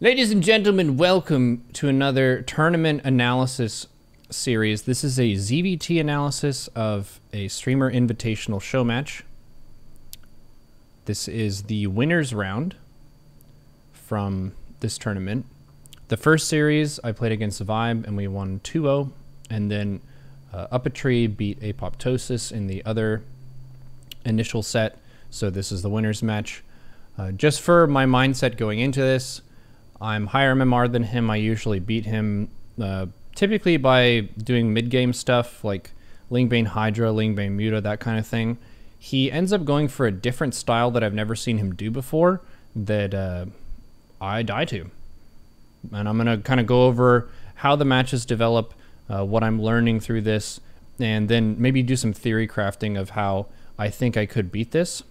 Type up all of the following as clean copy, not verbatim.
Ladies and gentlemen, welcome to another tournament analysis series. This is a ZVT analysis of a streamer invitational show match. This is the winners round from this tournament. The first series I played against Vibe and we won 2-0, and then UpATree beat Apoptosis in the other initial set. So this is the winners match. Just for my mindset going into this, I'm higher MMR than him. I usually beat him typically by doing mid-game stuff like Lingbane Hydra, Lingbane Muta, that kind of thing. He ends up going for a different style that I've never seen him do before that I die to. And I'm going to kind of go over how the matches develop, what I'm learning through this, and then maybe do some theory crafting of how I think I could beat this.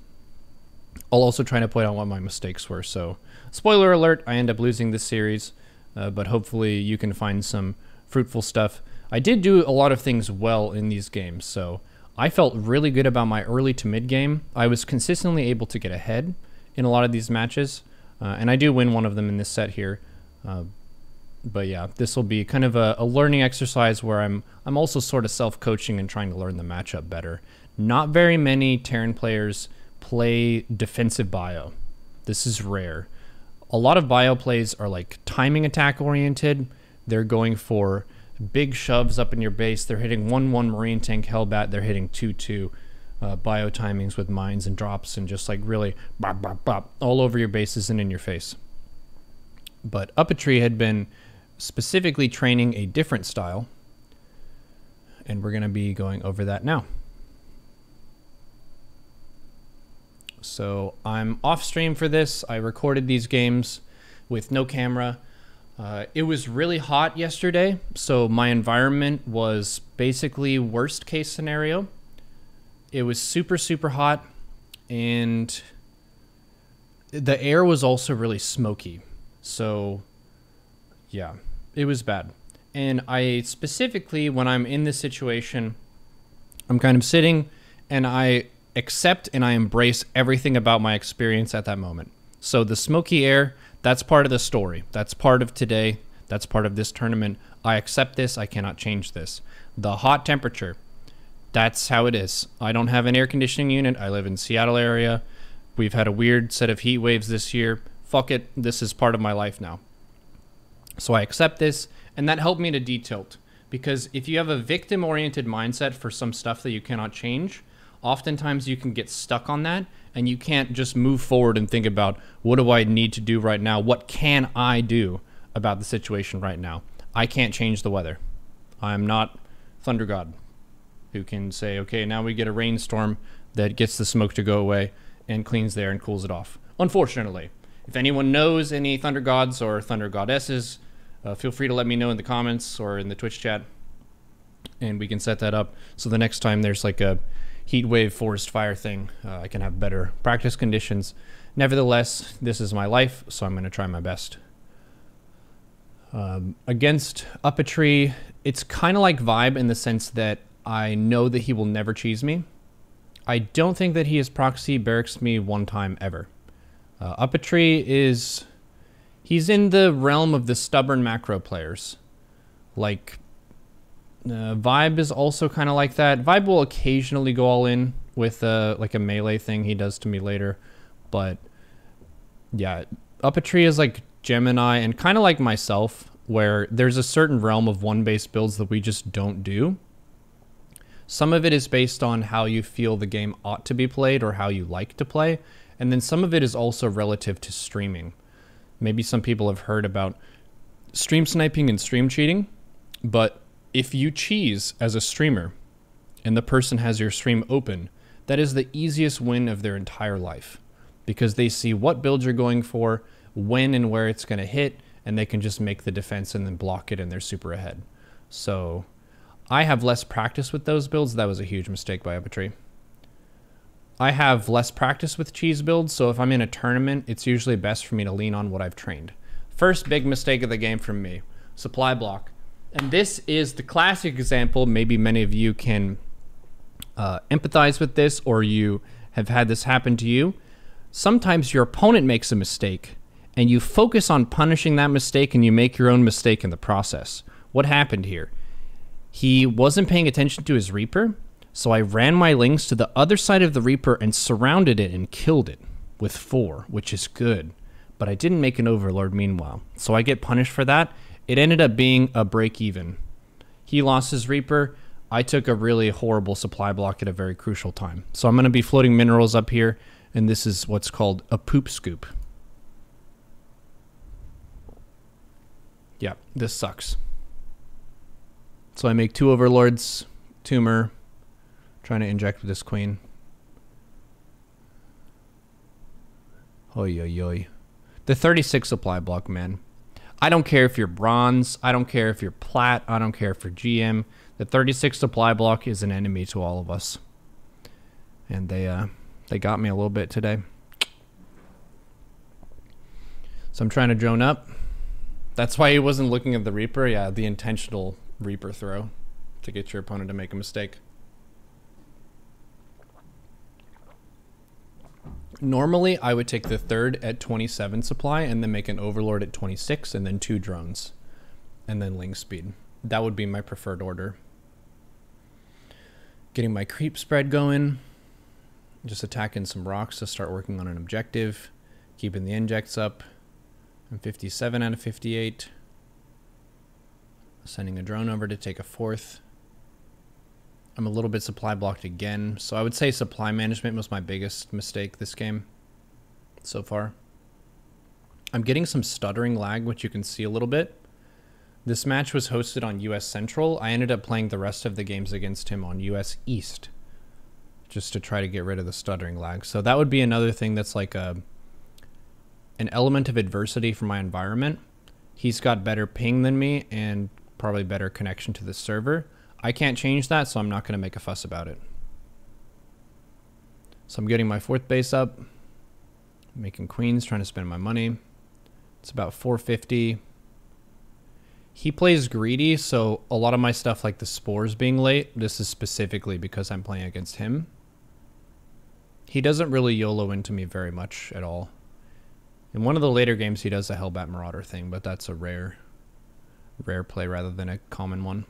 I'll also try to point out what my mistakes were. So, spoiler alert, I end up losing this series, but hopefully you can find some fruitful stuff. I did do a lot of things well in these games, so I felt really good about my early to mid game. I was consistently able to get ahead in a lot of these matches, and I do win one of them in this set here. But yeah, this will be kind of a learning exercise where I'm also sort of self-coaching and trying to learn the matchup better. Not very many Terran players play defensive bio. This is rare. A lot of bio plays are like timing attack oriented. They're going for big shoves up in your base. They're hitting 1-1 Marine Tank Hellbat. They're hitting 2-2 bio timings with mines and drops and just like really bop, bop, bop, all over your bases and in your face. But UpATree had been specifically training a different style, and we're going to be going over that now. So I'm off stream for this. I recorded these games with no camera. It was really hot yesterday, so my environment was basically worst case scenario. It was super, super hot, and the air was also really smoky. So yeah, it was bad. And I specifically, when I'm in this situation, I'm kind of sitting and I accept and I embrace everything about my experience at that moment. So the smoky air, that's part of the story. That's part of today. That's part of this tournament. I accept this. I cannot change this. The hot temperature, that's how it is. I don't have an air conditioning unit. I live in Seattle area. We've had a weird set of heat waves this year. Fuck it. This is part of my life now. So I accept this, and that helped me to detilt. Because if you have a victim-oriented mindset for some stuff that you cannot change, oftentimes you can get stuck on that and you can't just move forward and think about, what do I need to do right now? What can I do about the situation right now? I can't change the weather. I'm not Thunder God who can say, okay, now we get a rainstorm that gets the smoke to go away and cleans the air and cools it off. Unfortunately, if anyone knows any Thunder Gods or Thunder Goddesses, feel free to let me know in the comments or in the Twitch chat, and we can set that up so the next time there's like a heat wave forest fire thing, I can have better practice conditions. Nevertheless, this is my life, so I'm going to try my best. Against UpATree, it's kind of like Vibe in the sense that I know that he will never cheese me. I don't think that he has proxy barracks me one time ever. UpATree is, he's in the realm of the stubborn macro players. Like, Vibe is also kind of like that. Vibe will occasionally go all in with like a melee thing he does to me later. But yeah, UpATree is like Gemini and kind of like myself, where there's a certain realm of one-base builds that we just don't do. Some of it is based on how you feel the game ought to be played or how you like to play. And then some of it is also relative to streaming. Maybe some people have heard about stream sniping and stream cheating, but if you cheese as a streamer and the person has your stream open, that is the easiest win of their entire life, because they see what build you're going for, when and where it's going to hit, and they can just make the defense and then block it, and they're super ahead. So I have less practice with those builds. That was a huge mistake by UpATree. I have less practice with cheese builds, so if I'm in a tournament, it's usually best for me to lean on what I've trained. First big mistake of the game from me, supply block. And this is the classic example. Maybe many of you can empathize with this, or you have had this happen to you. Sometimes your opponent makes a mistake and you focus on punishing that mistake and you make your own mistake in the process. What happened here? He wasn't paying attention to his Reaper, so I ran my Lings to the other side of the Reaper and surrounded it and killed it with 4, which is good. But I didn't make an Overlord meanwhile, so I get punished for that. It ended up being a break even. He lost his Reaper. I took a really horrible supply block at a very crucial time. So I'm going to be floating minerals up here, and this is what's called a poop scoop. Yeah, this sucks. So I make 2 Overlords, Tumor, trying to inject with this Queen. Oy, oy, oy. The 36 supply block, man. I don't care if you're bronze. I don't care if you're plat. I don't care if you're GM. The 36 supply block is an enemy to all of us. And they got me a little bit today. So I'm trying to drone up. That's why he wasn't looking at the Reaper. Yeah, the intentional Reaper throw to get your opponent to make a mistake. Normally, I would take the 3rd at 27 supply and then make an Overlord at 26 and then 2 drones and then Ling speed. That would be my preferred order. Getting my creep spread going. Just attacking some rocks to start working on an objective. Keeping the injects up. I'm 57 out of 58. Sending a drone over to take a 4th. I'm a little bit supply blocked again, so I would say supply management was my biggest mistake this game so far. I'm getting some stuttering lag, which you can see a little bit. This match was hosted on US Central. I ended up playing the rest of the games against him on US East, just to try to get rid of the stuttering lag. So that would be another thing that's like an element of adversity for my environment. He's got better ping than me and probably better connection to the server. I can't change that, so I'm not going to make a fuss about it. So I'm getting my 4th base up, making queens, trying to spend my money. It's about 450. He plays greedy, so a lot of my stuff like the spores being late, this is specifically because I'm playing against him. He doesn't really YOLO into me very much at all. In one of the later games, he does a Hellbat Marauder thing, but that's a rare play rather than a common one.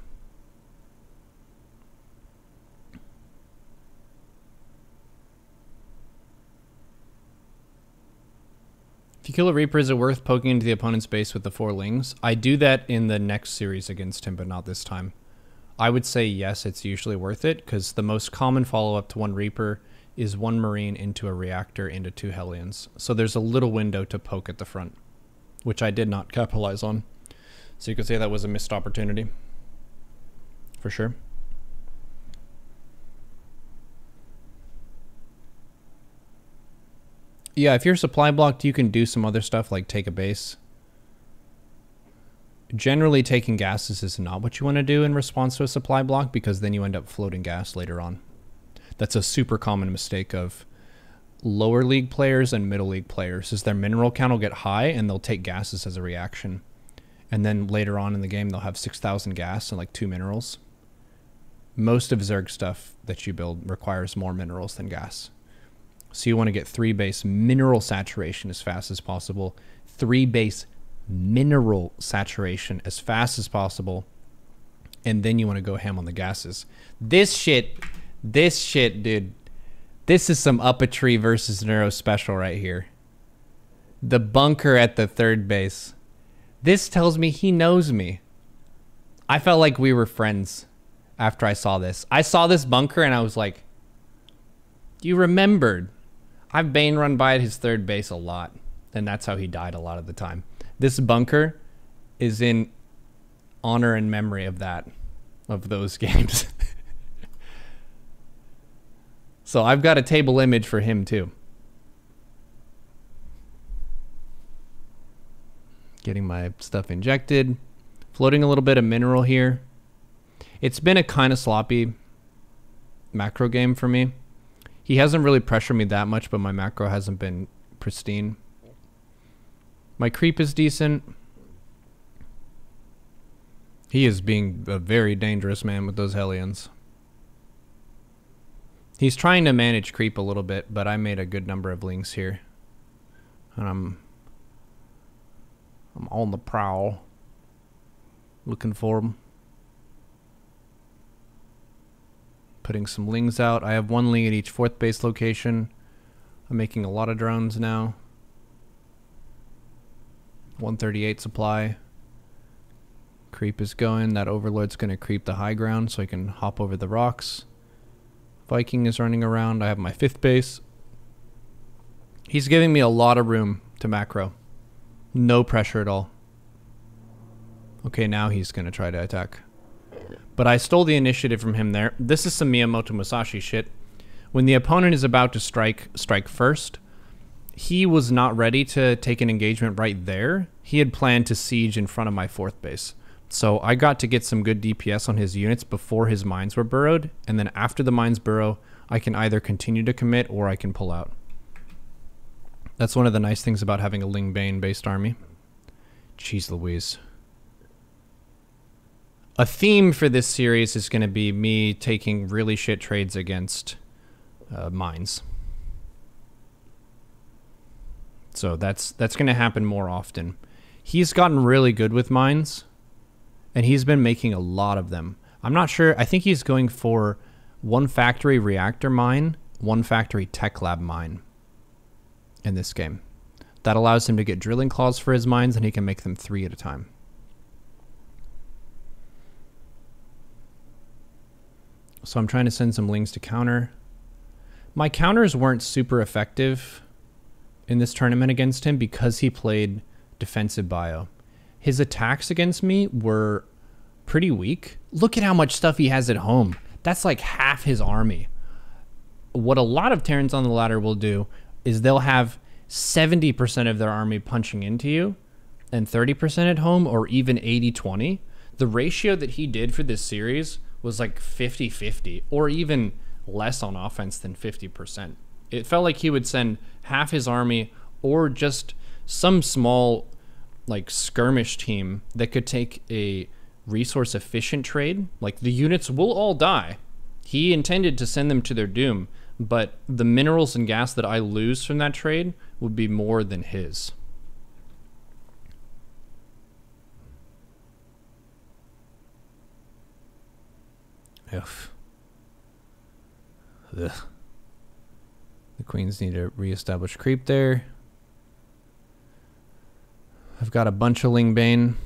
If you kill a Reaper, is it worth poking into the opponent's base with the 4 Lings? I do that in the next series against him, but not this time. I would say yes, it's usually worth it, because the most common follow-up to 1 Reaper is 1 Marine into a Reactor into 2 Hellions. So there's a little window to poke at the front, which I did not capitalize on. So you could say that was a missed opportunity, for sure. Yeah, if you're supply blocked, you can do some other stuff like take a base. Generally, taking gases is not what you want to do in response to a supply block, because then you end up floating gas later on. That's a super common mistake of lower league players and middle league players, is their mineral count will get high and they'll take gases as a reaction. And then later on in the game, they'll have 6,000 gas and like 2 minerals. Most of Zerg stuff that you build requires more minerals than gas. So you want to get 3 base mineral saturation as fast as possible. 3 base mineral saturation as fast as possible. And then you want to go ham on the gases. This shit, dude. This is some UpATree versus Neuro special right here. The bunker at the 3rd base. This tells me he knows me. I felt like we were friends after I saw this. I saw this bunker and I was like, you remembered. I've Bane run by at his 3rd base a lot, and that's how he died a lot of the time. This bunker is in honor and memory of those games. So I've got a table image for him too. Getting my stuff injected. Floating a little bit of mineral here. It's been a kind of sloppy macro game for me. He hasn't really pressured me that much, but my macro hasn't been pristine. My creep is decent. He is being a very dangerous man with those Hellions. He's trying to manage creep a little bit, but I made a good number of Lings here. And I'm on the prowl. Looking for them. Putting some lings out. I have one ling at each 4th base location. I'm making a lot of drones now. 138 supply. Creep is going. That overlord's going to creep the high ground so I can hop over the rocks. Viking is running around. I have my 5th base. He's giving me a lot of room to macro. No pressure at all. Okay, now he's going to try to attack. But I stole the initiative from him there. This is some Miyamoto Musashi shit. When the opponent is about to strike first, he was not ready to take an engagement right there. He had planned to siege in front of my 4th base. So I got to get some good DPS on his units before his mines were burrowed. And then after the mines burrow, I can either continue to commit or I can pull out. That's one of the nice things about having a Ling Bane based army. Jeez Louise. A theme for this series is going to be me taking really shit trades against mines. So that's going to happen more often. He's gotten really good with mines, and he's been making a lot of them. I'm not sure. I think he's going for 1 factory reactor mine, 1 factory tech lab mine in this game. That allows him to get drilling claws for his mines, and he can make them 3 at a time. So I'm trying to send some lings to counter. My counters weren't super effective in this tournament against him because he played defensive bio. His attacks against me were pretty weak. Look at how much stuff he has at home. That's like half his army. What a lot of Terrans on the ladder will do is they'll have 70% of their army punching into you and 30% at home, or even 80-20. The ratio that he did for this series was like 50-50, or even less on offense than 50%. It felt like he would send half his army or just some small like skirmish team that could take a resource efficient trade. Like the units will all die. He intended to send them to their doom, but the minerals and gas that I lose from that trade would be more than his. Ugh. Ugh. The queens need to reestablish creep there. I've got a bunch of Ling Bane.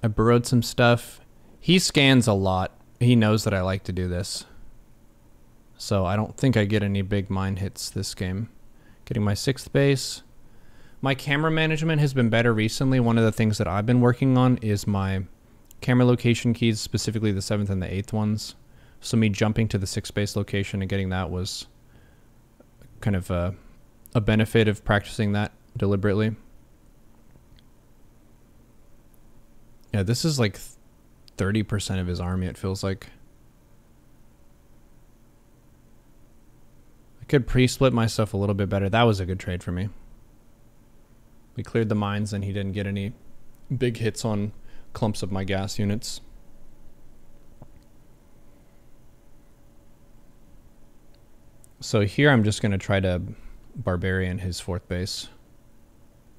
I burrowed some stuff. He scans a lot. He knows that I like to do this. So I don't think I get any big mine hits this game. Getting my 6th base. My camera management has been better recently. One of the things that I've been working on is my camera location keys, specifically the 7th and the 8th ones. So me jumping to the 6th base location and getting that was kind of a benefit of practicing that deliberately. Yeah, this is like 30% of his army, it feels like. I could pre-split my stuff a little bit better. That was a good trade for me. We cleared the mines and he didn't get any big hits on clumps of my gas units. So here I'm just going to try to barbarian his 4th base.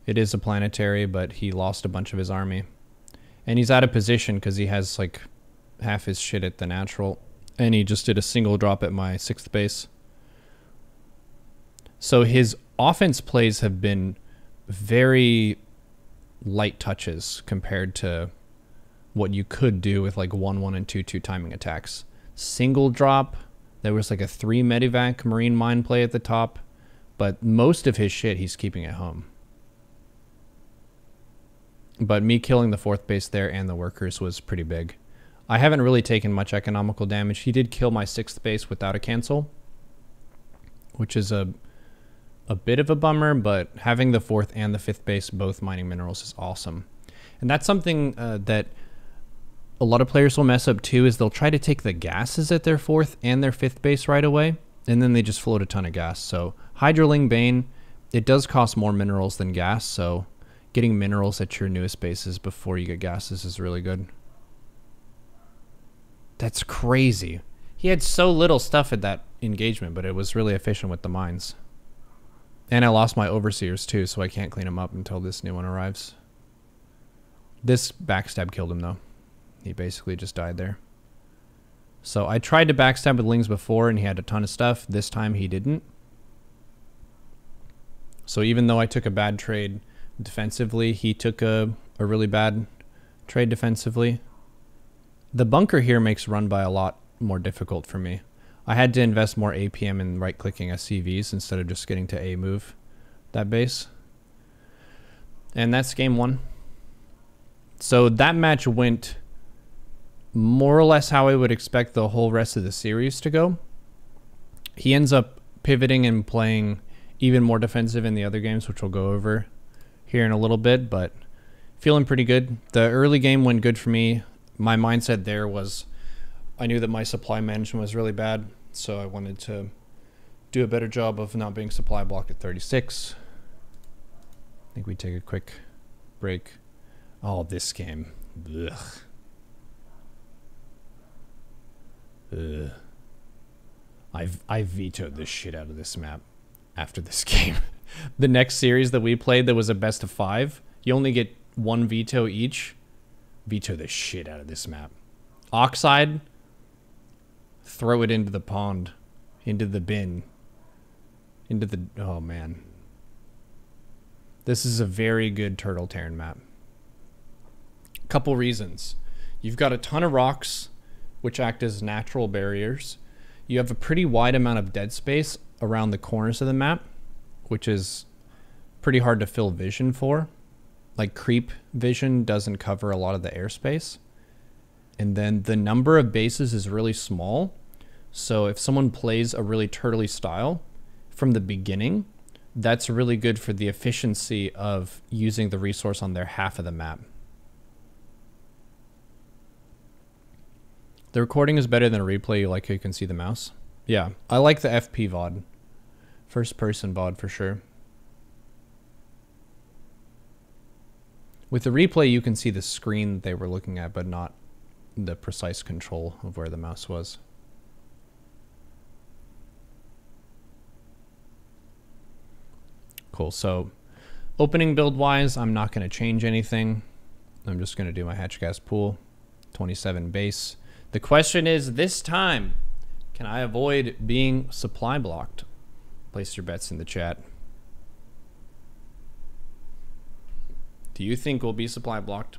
It is a planetary, but he lost a bunch of his army. And he's out of position because he has like half his shit at the natural. And he just did a single drop at my 6th base. So his offense plays have been very light touches compared to what you could do with like 1-1 and 2-2 timing attacks. Single drop. There was like a 3 Medivac Marine Mine play at the top, but most of his shit he's keeping at home. But me killing the 4th base there and the workers was pretty big. I haven't really taken much economical damage. He did kill my 6th base without a cancel, which is a bit of a bummer, but having the 4th and the 5th base both mining minerals is awesome. And that's something that a lot of players will mess up too, is they'll try to take the gases at their 4th and their 5th base right away, and then they just float a ton of gas. So Hydroling Bane, it does cost more minerals than gas, so getting minerals at your newest bases before you get gases is really good. That's crazy. He had so little stuff at that engagement, but it was really efficient with the mines. And I lost my overseers too, so I can't clean them up until this new one arrives. This backstab killed him, though. He basically just died there. So I tried to backstab with Lings before, and he had a ton of stuff. This time he didn't. So even though I took a bad trade defensively, he took a really bad trade defensively. The bunker here makes run by a lot more difficult for me. I had to invest more APM in right-clicking SCVs instead of just getting to A move that base. And that's game 1. So that match went more or less how I would expect the whole rest of the series to go. He ends up pivoting and playing even more defensive in the other games, which we'll go over here in a little bit, but feeling pretty good. The early game went good for me. My mindset there was I knew that my supply management was really bad, so I wanted to do a better job of not being supply blocked at 36. I think we take a quick break. Oh, this game. Ugh. Ugh. I vetoed the shit out of this map after this game. The next series that we played that was a best of 5, you only get 1 veto each. Veto the shit out of this map. Oxide, throw it into the pond, into the bin, into the... Oh, man. This is a very good Turtle Terran map. Couple reasons. You've got a ton of rocks, which act as natural barriers. You have a pretty wide amount of dead space around the corners of the map, which is pretty hard to fill vision for. Like creep vision doesn't cover a lot of the airspace. And then the number of bases is really small. So if someone plays a really turtley style from the beginning, that's really good for the efficiency of using the resource on their half of the map. The recording is better than a replay. You like how you can see the mouse? Yeah, I like the FP VOD. First person VOD for sure. With the replay, you can see the screen that they were looking at, but not the precise control of where the mouse was. Cool, so opening build wise, I'm not going to change anything. I'm just going to do my hatch gas pool, 27 base. The question is, this time, can I avoid being supply blocked? Place your bets in the chat. Do you think we'll be supply blocked?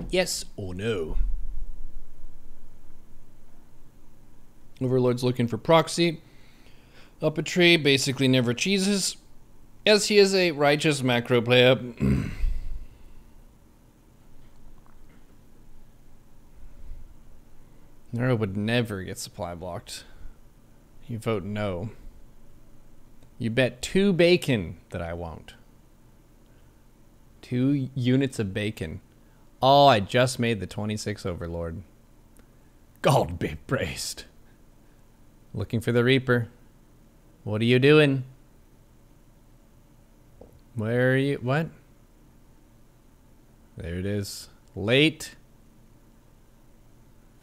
Yes or no? Overlord's looking for proxy. UpATree basically never cheeses. Yes, he is a righteous macro player. Neuro would never get supply blocked. You vote no. You bet 2 bacon that I won't. 2 units of bacon. Oh, I just made the 26 Overlord. God be praised. Looking for the Reaper. What are you doing? Where are you? What? There it is. Late.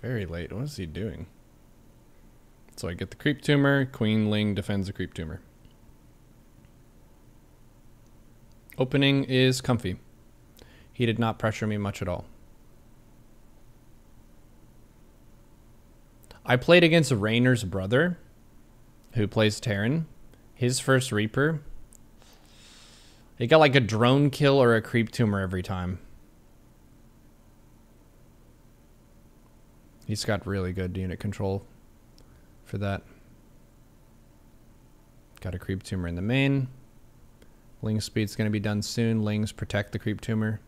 Very late. What is he doing? So I get the creep tumor. Queen Ling defends the creep tumor. Opening is comfy. He did not pressure me much at all. I played against Rainer's brother, who plays Terran. His first Reaper, he got like a drone kill or a creep tumor every time. He's got really good unit control for that. Got a creep tumor in the main. Ling speed's going to be done soon. Lings protect the creep tumor.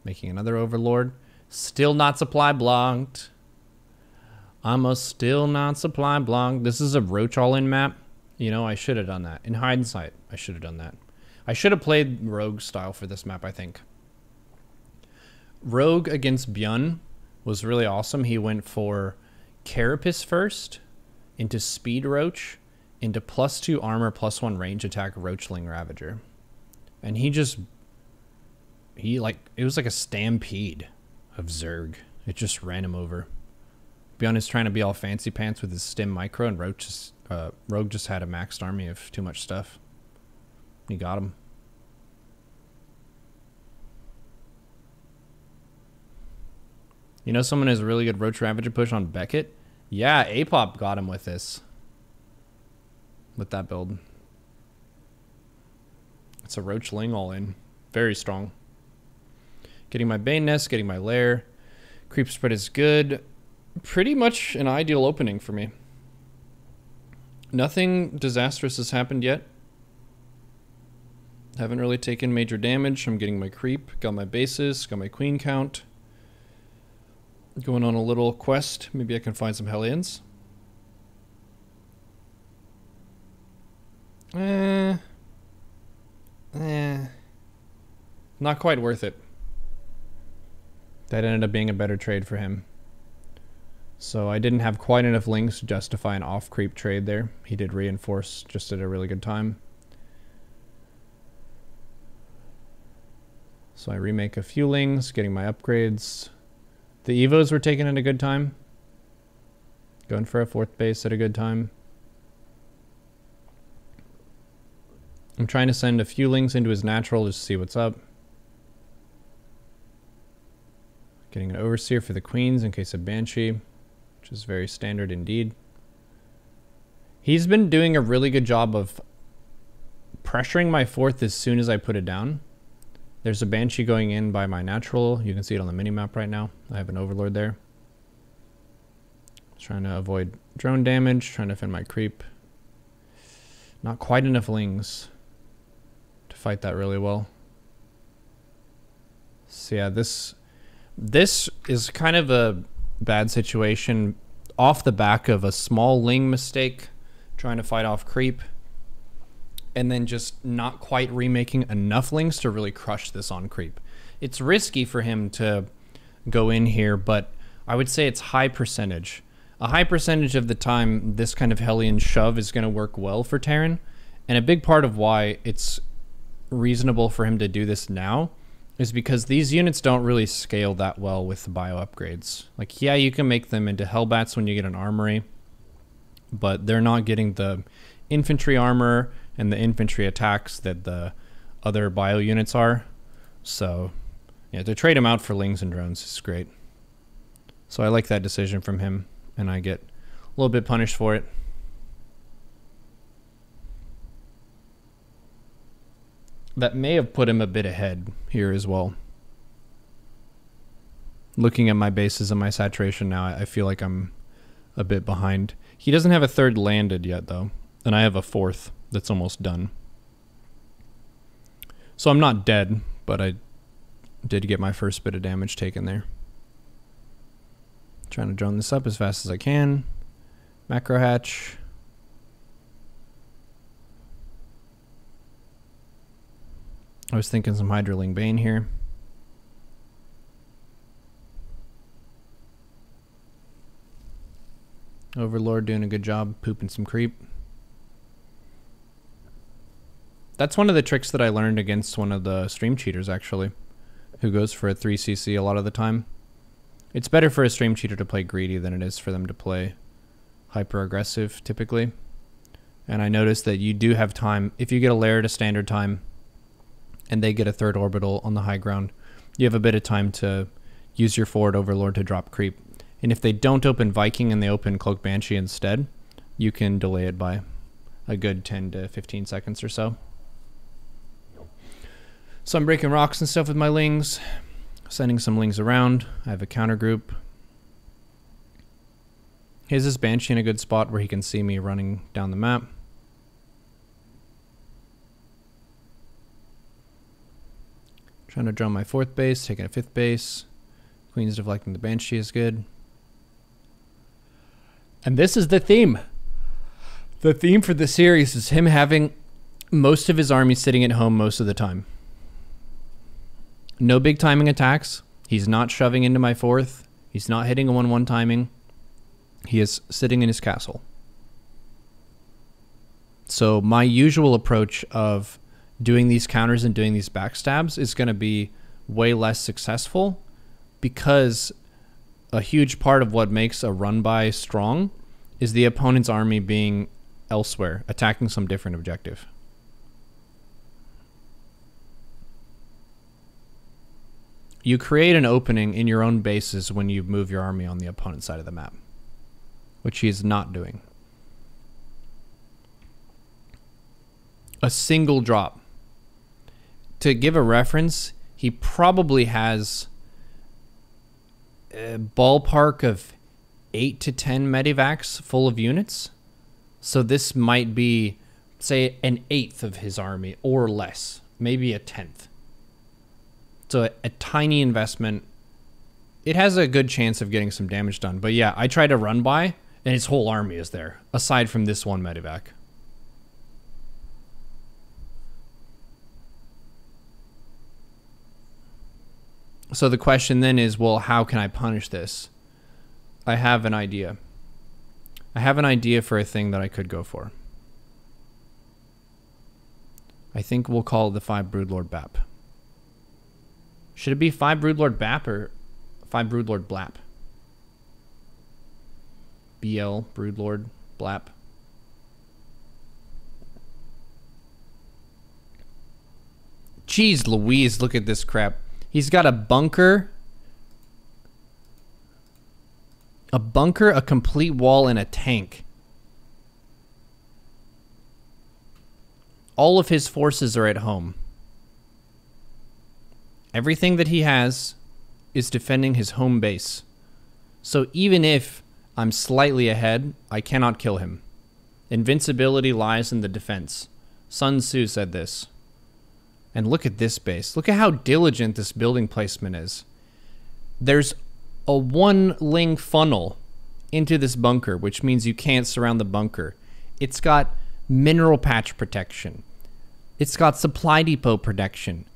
Making another Overlord. Still not supply blocked. I'm still not supply blocked. This is a Roach all-in map. You know, I should have done that. In hindsight, I should have done that. I should have played Rogue style for this map, I think. Rogue against Björn was really awesome. He went for Carapace first, into Speed Roach, into +2 armor, +1 range attack Roachling Ravager. And it was like a stampede of Zerg. It just ran him over. be honest, trying to be all fancy pants with his stim micro, and Rogue just had a maxed army of too much stuff. He got him. You know someone has a really good Roach Ravager push on Beckett? Yeah, Apop got him with this. With that build. It's a Roach Ling all in. Very strong. Getting my Bane Nest, getting my Lair. Creep spread is good. Pretty much an ideal opening for me. Nothing disastrous has happened yet. Haven't really taken major damage. I'm getting my creep, got my bases, got my queen count. Going on a little quest. Maybe I can find some Hellions. Not quite worth it. That ended up being a better trade for him. So I didn't have quite enough links to justify an off-creep trade there. He did reinforce just at a really good time. So I remake a few lings, getting my upgrades. The Evos were taken at a good time. Going for a 4th base at a good time. I'm trying to send a few lings into his natural just to see what's up. Getting an Overseer for the Queens in case of Banshee, which is very standard indeed. He's been doing a really good job of pressuring my 4th as soon as I put it down. There's a Banshee going in by my natural. You can see it on the minimap right now. I have an Overlord there. Trying to avoid drone damage, trying to defend my creep. Not quite enough lings to fight that really well. So yeah, this is kind of a bad situation off the back of a small ling mistake, trying to fight off creep, and then just not quite remaking enough lings to really crush this on creep. It's risky for him to go in here, but I would say it's high percentage. A high percentage of the time, this kind of Hellion shove is going to work well for Terran, and a big part of why it's reasonable for him to do this now is because these units don't really scale that well with the bio upgrades. Like, yeah, you can make them into Hellbats when you get an armory, but they're not getting the infantry armor and the infantry attacks that the other bio units are. So, yeah, to trade him out for lings and drones is great. So I like that decision from him, and I get a little bit punished for it. That may have put him a bit ahead here as well. Looking at my bases and my saturation now, I feel like I'm a bit behind. He doesn't have a 3rd landed yet, though, and I have a 4th that's almost done. So I'm not dead, but I did get my first bit of damage taken there. Trying to drone this up as fast as I can. Macro hatch. I was thinking some Hydraling Bane here. Overlord doing a good job pooping some creep. That's one of the tricks that I learned against one of the stream cheaters, actually, who goes for a 3cc a lot of the time. It's better for a stream cheater to play greedy than it is for them to play hyper aggressive, typically. And I noticed that you do have time. If you get a lair at a standard time, and they get a 3rd orbital on the high ground, you have a bit of time to use your forward Overlord to drop creep. And if they don't open Viking and they open Cloak Banshee instead, you can delay it by a good 10 to 15 seconds or so. So I'm breaking rocks and stuff with my lings, sending some lings around. I have a counter group. Here's this Banshee in a good spot where he can see me running down the map. Trying to draw my 4th base, taking a 5th base. Queen's deflecting the Banshee is good. And this is the theme. The theme for the series is him having most of his army sitting at home most of the time. No big timing attacks. He's not shoving into my 4th. He's not hitting a 1-1 timing. He is sitting in his castle. So my usual approach of doing these counters and doing these backstabs is going to be way less successful because a huge part of what makes a run-by strong is the opponent's army being elsewhere, attacking some different objective. You create an opening in your own bases when you move your army on the opponent's side of the map, which he is not doing. A single drop. To give a reference, he probably has a ballpark of 8 to 10 medivacs full of units. So this might be, say, an eighth of his army or less, maybe a tenth. So a tiny investment. It has a good chance of getting some damage done. But yeah, I try to run by, and his whole army is there, aside from this one medivac. So the question then is, well, how can I punish this? I have an idea. I have an idea for a thing that I could go for. I think we'll call it the 5 Broodlord Bap. Should it be 5 Broodlord Bap or 5 Broodlord Blap? BL, Broodlord, Blap. Jeez Louise, look at this crap. He's got a bunker, a complete wall, and a tank. All of his forces are at home. Everything that he has is defending his home base. So even if I'm slightly ahead, I cannot kill him. Invincibility lies in the defense. Sun Tzu said this. And look at this base. Look at how diligent this building placement is. There's a 1 funnel into this bunker, which means you can't surround the bunker. It's got mineral patch protection. It's got supply depot protection.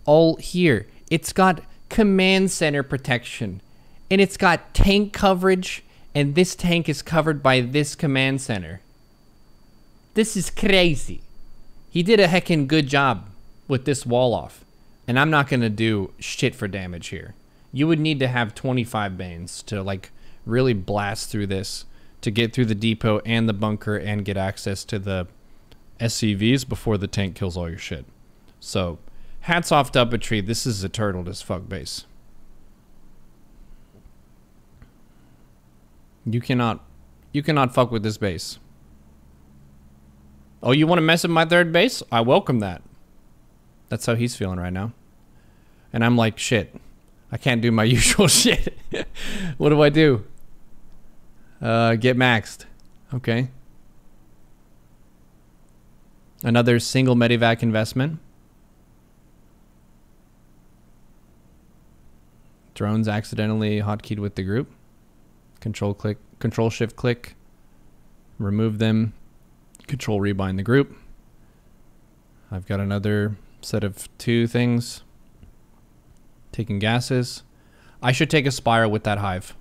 All here. It's got command center protection. And it's got tank coverage. And this tank is covered by this command center. This is crazy. He did a heckin' good job with this wall off. And I'm not going to do shit for damage here. You would need to have 25 Banes to like really blast through this to get through the depot and the bunker and get access to the SCVs before the tank kills all your shit. So, hats off to UpATree. This is a turtled as fuck base. You cannot fuck with this base. Oh, you want to mess with my third base? I welcome that. That's how he's feeling right now. And I'm like, shit. I can't do my usual shit. What do I do? Get maxed. Okay. Another single medivac investment. Drones accidentally hotkeyed with the group. Control click, control shift click. Remove them. Control rebind the group. I've got another set of 2 things. Taking gases. I should take a Spire with that hive.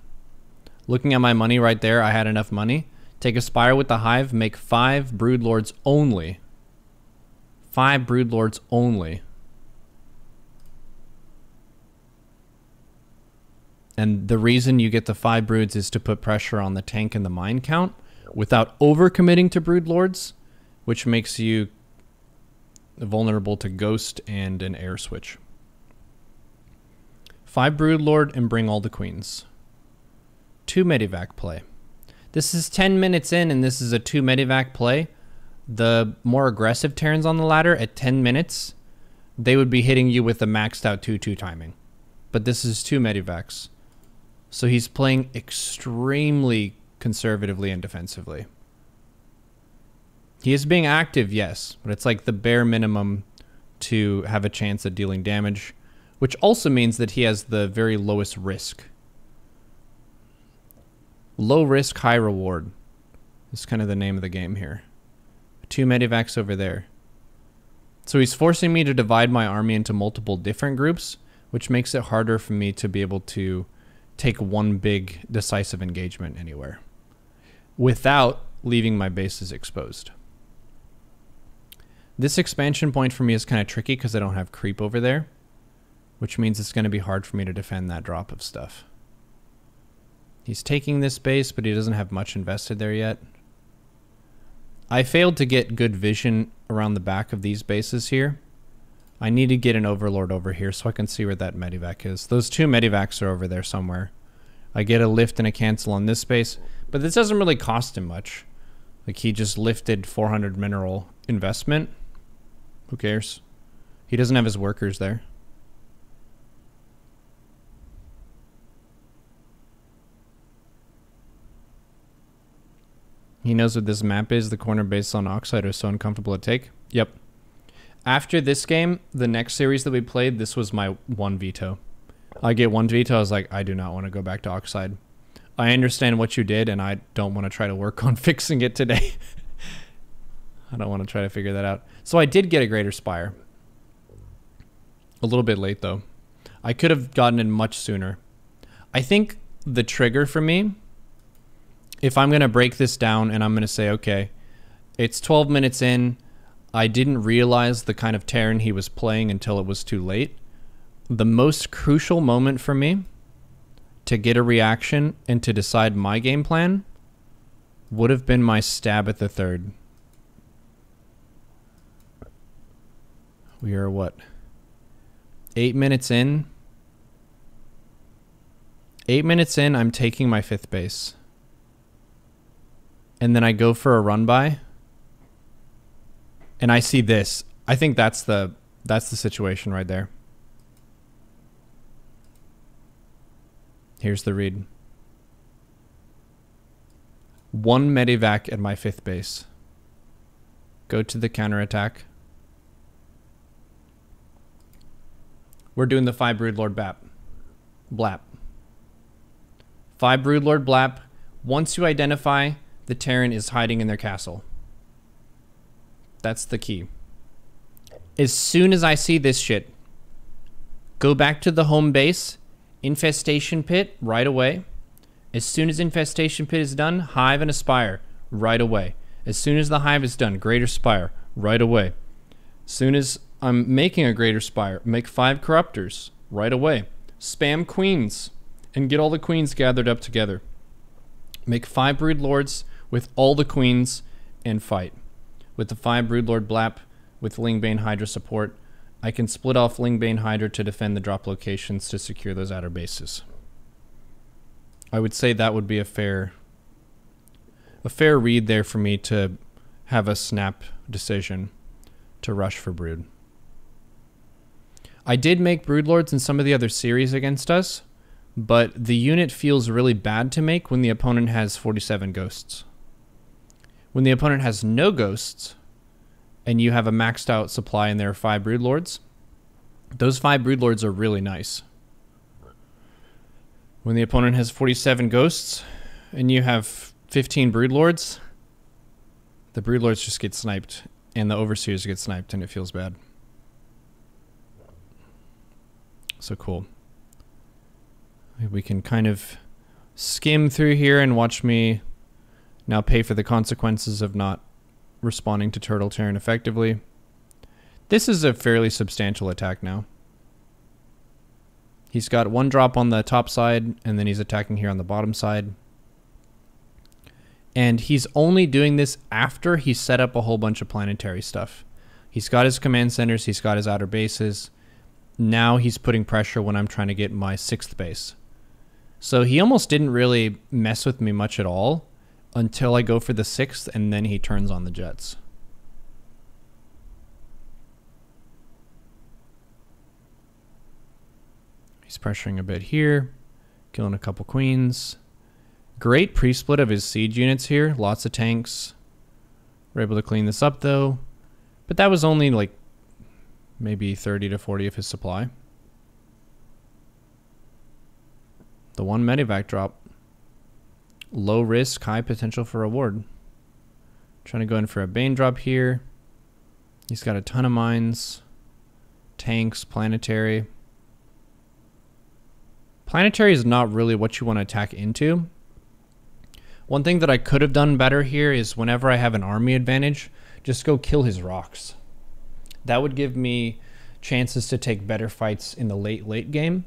Looking at my money right there, I had enough money. Take a Spire with the hive, make 5 Broodlords only. 5 Broodlords only. And the reason you get the 5 broods is to put pressure on the tank and the mine count without overcommitting to Broodlords, which makes you vulnerable to Ghost and an air switch. 5 Broodlord and bring all the queens. 2 medivac play. This is 10 minutes in and this is a 2 medivac play. The more aggressive Terrans on the ladder at 10 minutes, they would be hitting you with a maxed out 2-2 timing. But this is 2 medivacs. So he's playing extremely conservatively and defensively. He is being active, yes, but it's like the bare minimum to have a chance at dealing damage, which also means that he has the very lowest risk. Low risk, high reward is kind of the name of the game here. 2 medivacs over there. So he's forcing me to divide my army into multiple different groups, which makes it harder for me to be able to take one big decisive engagement anywhere without leaving my bases exposed. This expansion point for me is kind of tricky because I don't have creep over there, which means it's going to be hard for me to defend that drop of stuff. He's taking this base, but he doesn't have much invested there yet. I failed to get good vision around the back of these bases here. I need to get an Overlord over here so I can see where that Medivac is. Those two Medivacs are over there somewhere. I get a lift and a cancel on this base, but this doesn't really cost him much. Like, he just lifted 400 mineral investment. Who cares? He doesn't have his workers there. He knows what this map is. The corner base on Oxide are so uncomfortable to take. Yep. After this game, the next series that we played, this was my one veto. I get one veto. I was like, I do not want to go back to Oxide. I understand what you did, and I don't want to try to work on fixing it today. I don't want to try to figure that out. So I did get a Greater Spire. A little bit late, though. I could have gotten it much sooner. I think the trigger for me, if I'm going to break this down and I'm going to say, okay, it's 12 minutes in, I didn't realize the kind of Terran he was playing until it was too late. The most crucial moment for me to get a reaction and to decide my game plan would have been my stab at the third. We are what? 8 minutes in? 8 minutes in, I'm taking my 5th base. And then I go for a run by. And I see this. I think that's the situation right there. Here's the read. 1 Medivac at my 5th base. Go to the counterattack. We're doing the 5 Broodlord Blap. 5 Broodlord Blap. Once you identify the Terran is hiding in their castle. That's the key. As soon as I see this shit, go back to the home base, Infestation Pit right away. As soon as Infestation Pit is done, Hive and Aspire right away. As soon as the Hive is done, Greater Spire right away. As soon as I'm making a Greater Spire, make 5 Corruptors right away. Spam Queens and get all the Queens gathered up together. Make 5 Broodlords with all the Queens and fight. With the 5 Broodlord Blap with Lingbane Hydra support, I can split off Lingbane Hydra to defend the drop locations to secure those outer bases. I would say that would be a fair read there for me to have a snap decision to rush for Brood. I did make Broodlords in some of the other series against us, but the unit feels really bad to make when the opponent has 47 ghosts. When the opponent has no ghosts, and you have a maxed out supply and there are 5 Broodlords, those 5 Broodlords are really nice. When the opponent has 47 ghosts, and you have 15 Broodlords, the Broodlords just get sniped, and the Overseers get sniped, and it feels bad. So cool. We can kind of skim through here and watch me now pay for the consequences of not responding to Turtle Terran effectively. This is a fairly substantial attack now. He's got 1 drop on the top side, and then he's attacking here on the bottom side. And he's only doing this after he set up a whole bunch of planetary stuff. He's got his command centers, he's got his outer bases. Now he's putting pressure when I'm trying to get my 6th base. So he almost didn't really mess with me much at all until I go for the 6th, and then he turns on the jets. He's pressuring a bit here, killing a couple queens. Great pre-split of his siege units here, lots of tanks. We're able to clean this up though, but that was only like maybe 30 to 40 of his supply. The 1 Medivac drop. Low risk, high potential for reward. Trying to go in for a Bane drop here. He's got a ton of mines. Tanks, planetary. Planetary is not really what you want to attack into. One thing that I could have done better here is whenever I have an army advantage, just go kill his rocks. That would give me chances to take better fights in the late game.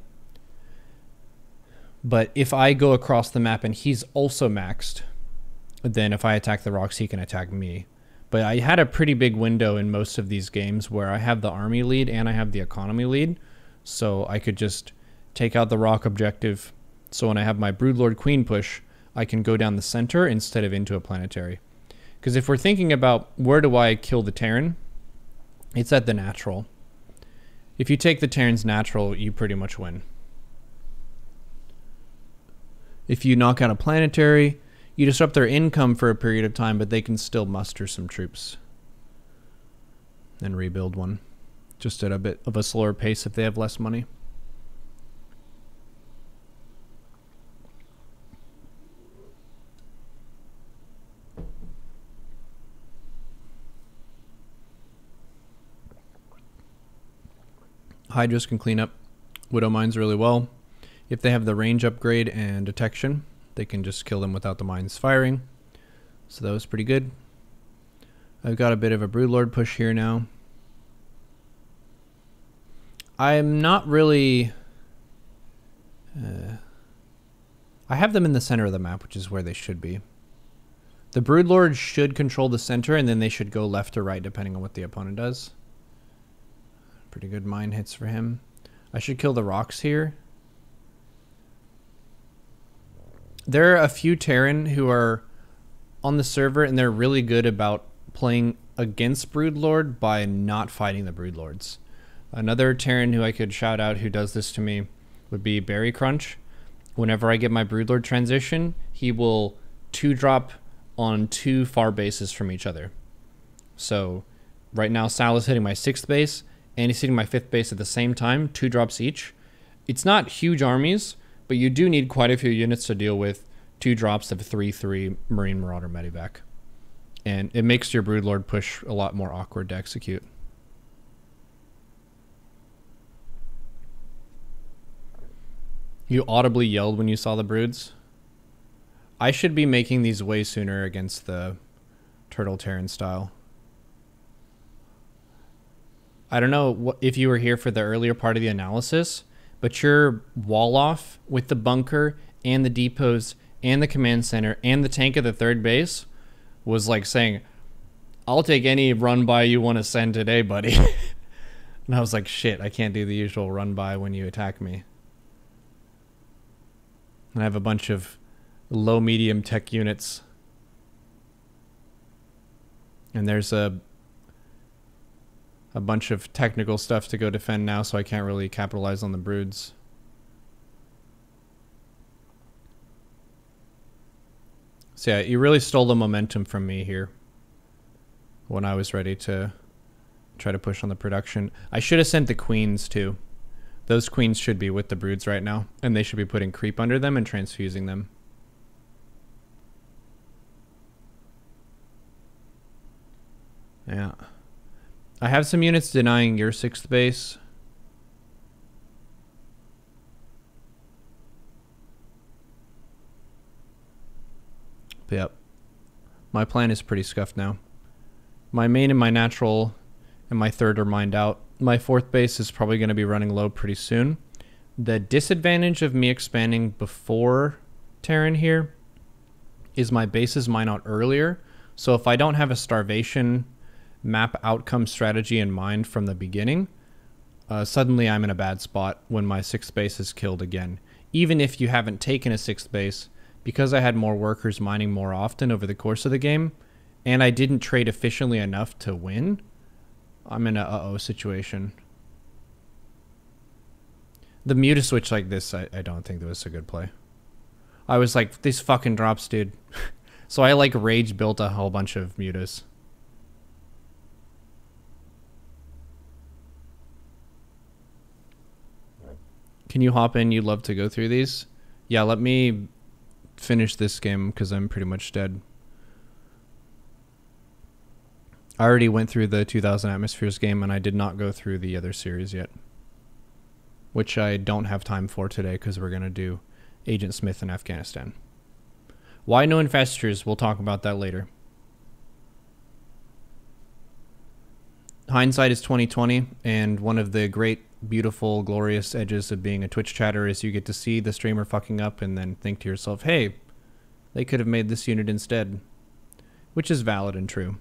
But if I go across the map and he's also maxed, then if I attack the rocks, he can attack me. But I had a pretty big window in most of these games where I have the army lead and I have the economy lead. So I could just take out the rock objective. So when I have my Broodlord Queen push, I can go down the center instead of into a planetary. Because if we're thinking about where do I kill the Terran, it's at the natural. If you take the Terran's natural, you pretty much win. If you knock out a planetary, you disrupt their income for a period of time, but they can still muster some troops and rebuild one, just at a bit of a slower pace if they have less money. Hydras can clean up Widow Mines really well. If they have the range upgrade and detection, they can just kill them without the mines firing. So that was pretty good. I've got a bit of a Broodlord push here now. I'm not really... I have them in the center of the map, which is where they should be. The Broodlord should control the center, and then they should go left or right, depending on what the opponent does. Pretty good mine hits for him. I should kill the rocks here. There are a few Terran who are on the server, and they're really good about playing against Broodlord by not fighting the Broodlords. Another Terran who I could shout out who does this to me would be Berry Crunch. Whenever I get my Broodlord transition, he will 2-drop on 2 far bases from each other. So right now Sal is hitting my 6th base, and he's hitting my 5th base at the same time, 2 drops each. It's not huge armies, but you do need quite a few units to deal with 2 drops of 3/3 Marine Marauder Medivac. And it makes your Broodlord push a lot more awkward to execute. You audibly yelled when you saw the broods. I should be making these way sooner against the Turtle Terran style. I don't know if you were here for the earlier part of the analysis, but your wall off with the bunker and the depots and the command center and the tank at the 3rd base was like saying, I'll take any run by you want to send today, buddy. And I was like, shit, I can't do the usual run by when you attack me. And I have a bunch of low medium tech units. And there's a bunch of technical stuff to go defend now, so I can't really capitalize on the broods. So yeah, you really stole the momentum from me here when I was ready to try to push on the production. I should have sent the queens too. Those queens should be with the broods right now, and they should be putting creep under them and transfusing them. Yeah. I have some units denying your 6th base. But yep. My plan is pretty scuffed now. My main and my natural and my 3rd are mined out. My 4th base is probably going to be running low pretty soon. The disadvantage of me expanding before Terran here is my bases mine out earlier. So if I don't have a starvation map outcome strategy in mind from the beginning, suddenly I'm in a bad spot when my 6th base is killed again. Even if you haven't taken a 6th base, because I had more workers mining more often over the course of the game, and I didn't trade efficiently enough to win, I'm in a uh-oh situation. The Muta switch like this, I don't think that was a good play. I was like, these fucking drops, dude. So I like rage built a whole bunch of Mutas. Can you hop in? You love to go through these? Yeah, let me finish this game because I'm pretty much dead. I already went through the 2000 Atmospheres game, and I did not go through the other series yet, which I don't have time for today because we're going to do Agent Smith in Afghanistan. Why no investitures? We'll talk about that later. hindsight is 2020, and one of the great, beautiful, glorious edges of being a Twitch chatter is you get to see the streamer fucking up and then think to yourself, hey, they could have made this unit instead, which is valid and true.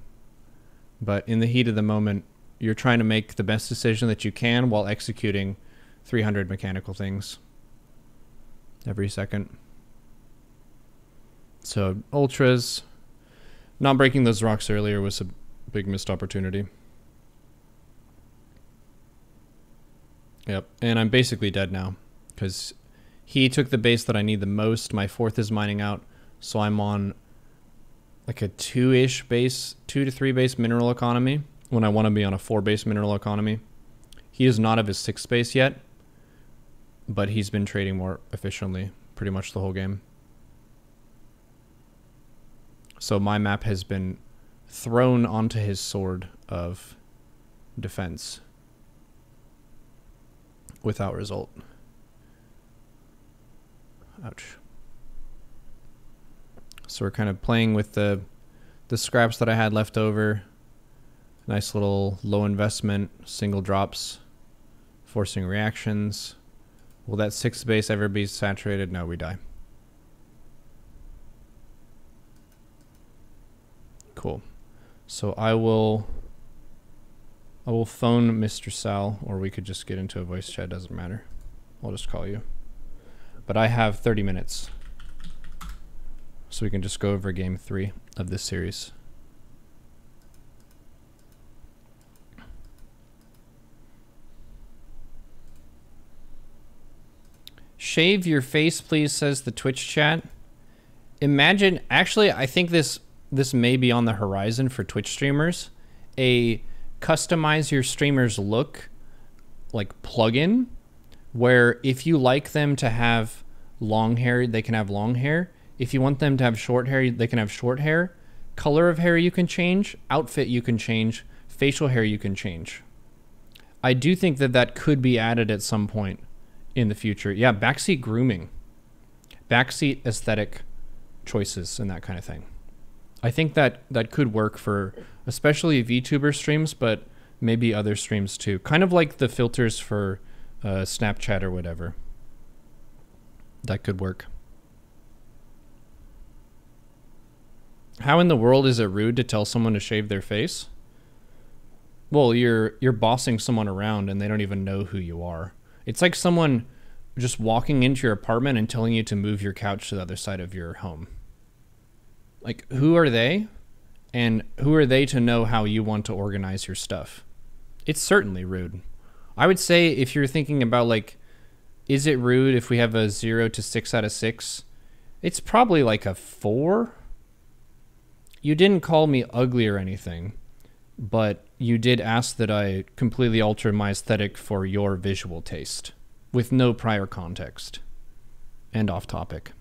But in the heat of the moment, you're trying to make the best decision that you can while executing 300 mechanical things every second. So ultras, not breaking those rocks earlier was a big missed opportunity. Yep, and I'm basically dead now because he took the base that I need the most. My 4th is mining out, so I'm on like a 2-ish base, 2 to 3 base mineral economy when I want to be on a 4 base mineral economy. He is not of his 6th base yet, but he's been trading more efficiently pretty much the whole game. So my map has been thrown onto his sword of defense without result. Ouch. So we're kind of playing with the scraps that I had left over. Nice little low investment, single drops, forcing reactions. Will that 6th base ever be saturated? No, we die. Cool. So I will phone Mr. Sal, or we could just get into a voice chat, doesn't matter. I'll just call you. But I have 30 minutes. So we can just go over game 3 of this series. Shave your face, please, says the Twitch chat. Imagine, actually, I think this may be on the horizon for Twitch streamers. A customize your streamer's look, like plugin, where if you like them to have long hair, they can have long hair. If you want them to have short hair, they can have short hair. Color of hair you can change. Outfit you can change. Facial hair you can change. I do think that that could be added at some point in the future. Yeah, backseat grooming. Backseat aesthetic choices and that kind of thing. I think that could work for especially VTuber streams, but maybe other streams too. Kind of like the filters for Snapchat or whatever. That could work. How in the world is it rude to tell someone to shave their face? Well, you're bossing someone around and they don't even know who you are. It's like someone just walking into your apartment and telling you to move your couch to the other side of your home. Like, who are they? And who are they to know how you want to organize your stuff? It's certainly rude. I would say if you're thinking about, like, is it rude if we have a 0 to 6 out of 6? It's probably like a 4. You didn't call me ugly or anything, but you did ask that I completely alter my aesthetic for your visual taste with no prior context and off topic.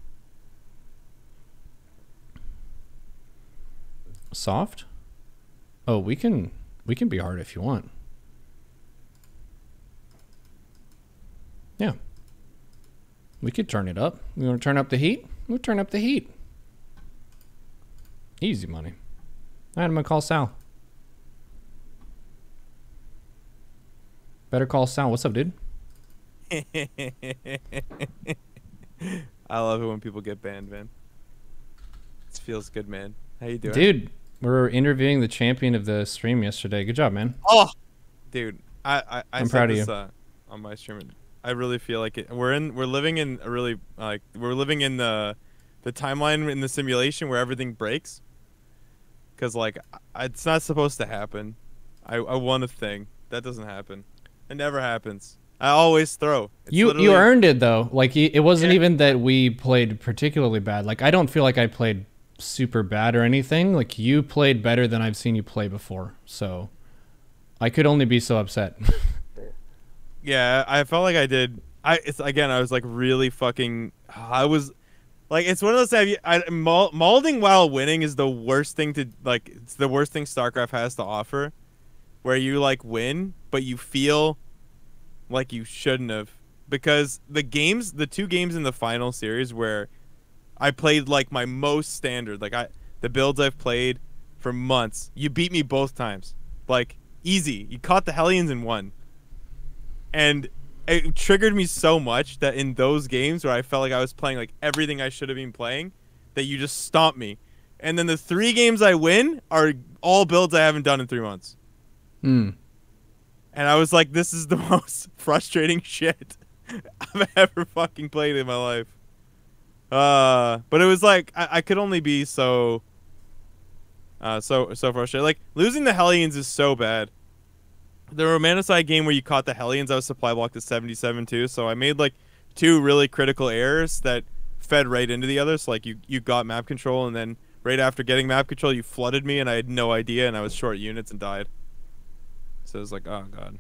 Soft? Oh, we can be hard if you want. Yeah. We could turn it up. You want to turn up the heat? We'll turn up the heat. Easy money. All right, I'm going to call Sal. Better call Sal. What's up, dude? I love it when people get banned, man. It feels good, man. How you doing? Dude, we were interviewing the champion of the stream yesterday. Good job, man. Oh, dude, I'm proud of you. On my stream, I really feel like it. We're living in a really we're living in the timeline in the simulation where everything breaks. Cause like it's not supposed to happen. I won a thing that doesn't happen. It never happens. I always throw. You earned it though. Like it wasn't even that we played particularly bad. Like I don't feel like I played super bad or anything. Like you played better than I've seen you play before. So I could only be so upset. Yeah, I felt like I did. I was like really fucking. I was like, it's one of those things. Maulding while winning is the worst thing to like. It's the worst thing StarCraft has to offer, where you like win, but you feel like you shouldn't have, because the two games in the final series where I played like my most standard, like the builds I've played for months, you beat me both times. Like Easy. You caught the Hellions and won. And it triggered me so much that in those games where I felt like I was playing like everything I should have been playing, that you just stomp me. And then the 3 games I win are all builds I haven't done in 3 months. Hmm. And I was like, this is the most frustrating shit I've ever fucking played in my life. But it was like I could only be so frustrated. Like losing the Hellions is so bad. The Romanticide game where you caught the Hellions, I was supply blocked at 77 too. So I made like 2 really critical errors that fed right into the other. So like you got map control, and then right after getting map control, you flooded me, and I had no idea, and I was short units and died. So it was like, oh god.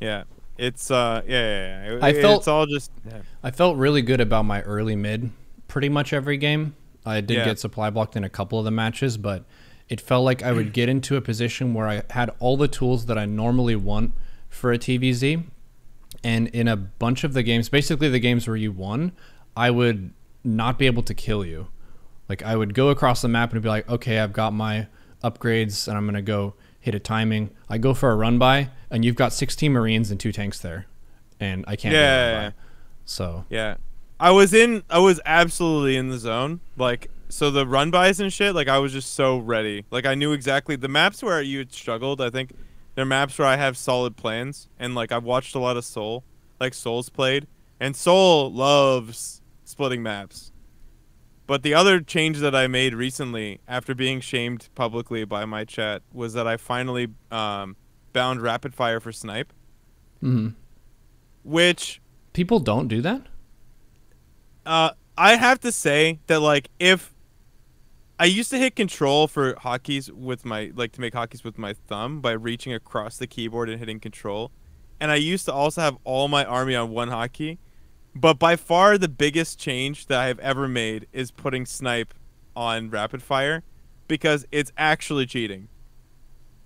Yeah. It's it's all just. Yeah. I felt really good about my early mid pretty much every game. I did get supply blocked in a couple of the matches, but it felt like I would get into a position where I had all the tools that I normally want for a TVZ. And in a bunch of the games, basically the games where you won, I would not be able to kill you. Like I would go across the map and be like, okay, I've got my upgrades and I'm going to go hit a timing. I go for a run by, and you've got 16 Marines and 2 tanks there, and I can't. Yeah. So yeah, I was absolutely in the zone. Like so, the run bys and shit. Like I was just so ready. Like I knew exactly the maps where you had struggled. I think they're maps where I have solid plans, and like I've watched a lot of Soul's played, and Soul loves splitting maps. But the other change that I made recently, after being shamed publicly by my chat, was that I finally bound rapid fire for snipe. Mm-hmm. Which people don't do that. I have to say that like if I used to hit control for hotkeys with my to make hotkeys with my thumb by reaching across the keyboard and hitting control, and I used to also have all my army on one hotkey. But by far the biggest change that I have ever made is putting snipe on rapid fire, because it's actually cheating.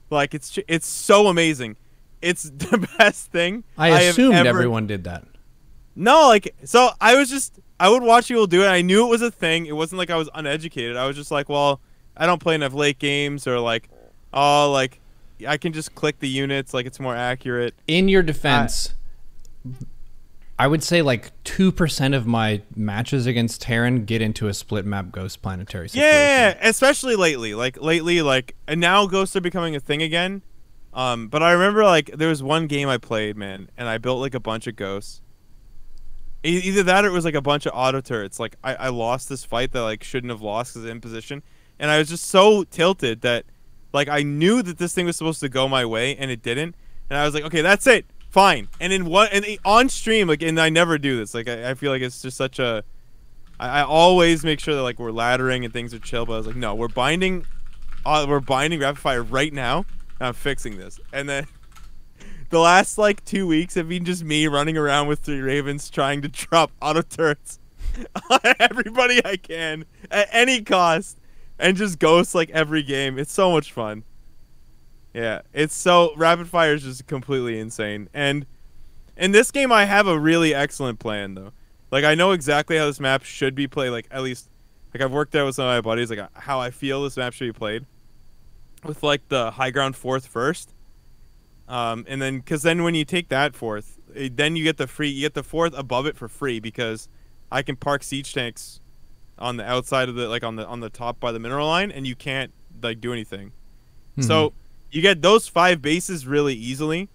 Like it's so amazing. It's the best thing. I assumed everyone did that. No, like so I would watch people do it. I knew it was a thing. It wasn't like I was uneducated. I was just like, well, I don't play enough late games, or like, oh, like I can just click the units, like it's more accurate. In your defense, I would say like 2% of my matches against Terran get into a split map Ghost Planetary situation. Yeah, especially lately. Like, and now Ghosts are becoming a thing again. But I remember like there was one game I played, man, and I built like a bunch of Ghosts. Either that or it was like a bunch of auto turrets. Like I lost this fight that like shouldn't have lost because in position, and I was just so tilted that like I knew that this thing was supposed to go my way and it didn't, and I was like, okay, that's it. Fine. And on stream, like, and I never do this. Like, I feel like it's just such a. I always make sure that like we're laddering and things are chill. But I was like, no, we're binding rapid fire right now. And I'm fixing this. And then the last like 2 weeks have been just me running around with 3 ravens trying to drop auto turrets on everybody I can at any cost, and just ghost like every game. It's so much fun. Yeah, it's so rapid fire is just completely insane. And in this game, I have a really excellent plan though. Like I know exactly how this map should be played. Like at least, like I've worked out with some of my buddies, like how I feel this map should be played, with like the high ground fourth first, and then because then when you take that fourth, then you get the fourth above it for free, because I can park siege tanks on the outside of the like on the top by the mineral line, and you can't like do anything. Mm-hmm. So you get those 5 bases really easily,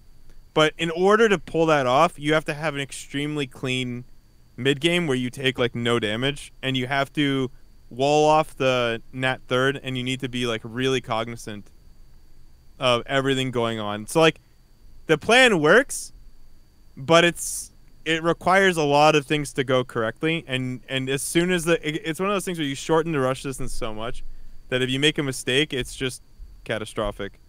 but in order to pull that off, you have to have an extremely clean mid game where you take like no damage, and you have to wall off the nat third, and you need to be like really cognizant of everything going on. So like the plan works, but it requires a lot of things to go correctly, and as soon as it's one of those things where you shorten the rush distance so much that if you make a mistake, it's just catastrophic.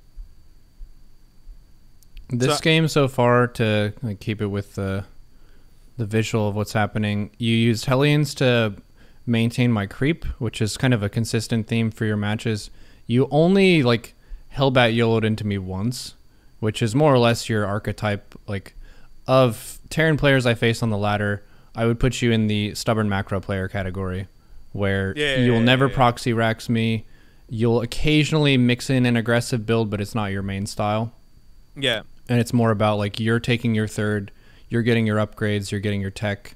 This game so far, to like, keep it with the visual of what's happening, you used Hellions to maintain my creep, which is kind of a consistent theme for your matches. You only like Hellbat YOLO'd into me once, which is more or less your archetype. Like of Terran players I face on the ladder, I would put you in the stubborn macro player category, where you'll never proxy rax me, You'll occasionally mix in an aggressive build, but it's not your main style. Yeah. And it's more about like you're taking your third, you're getting your upgrades, you're getting your tech,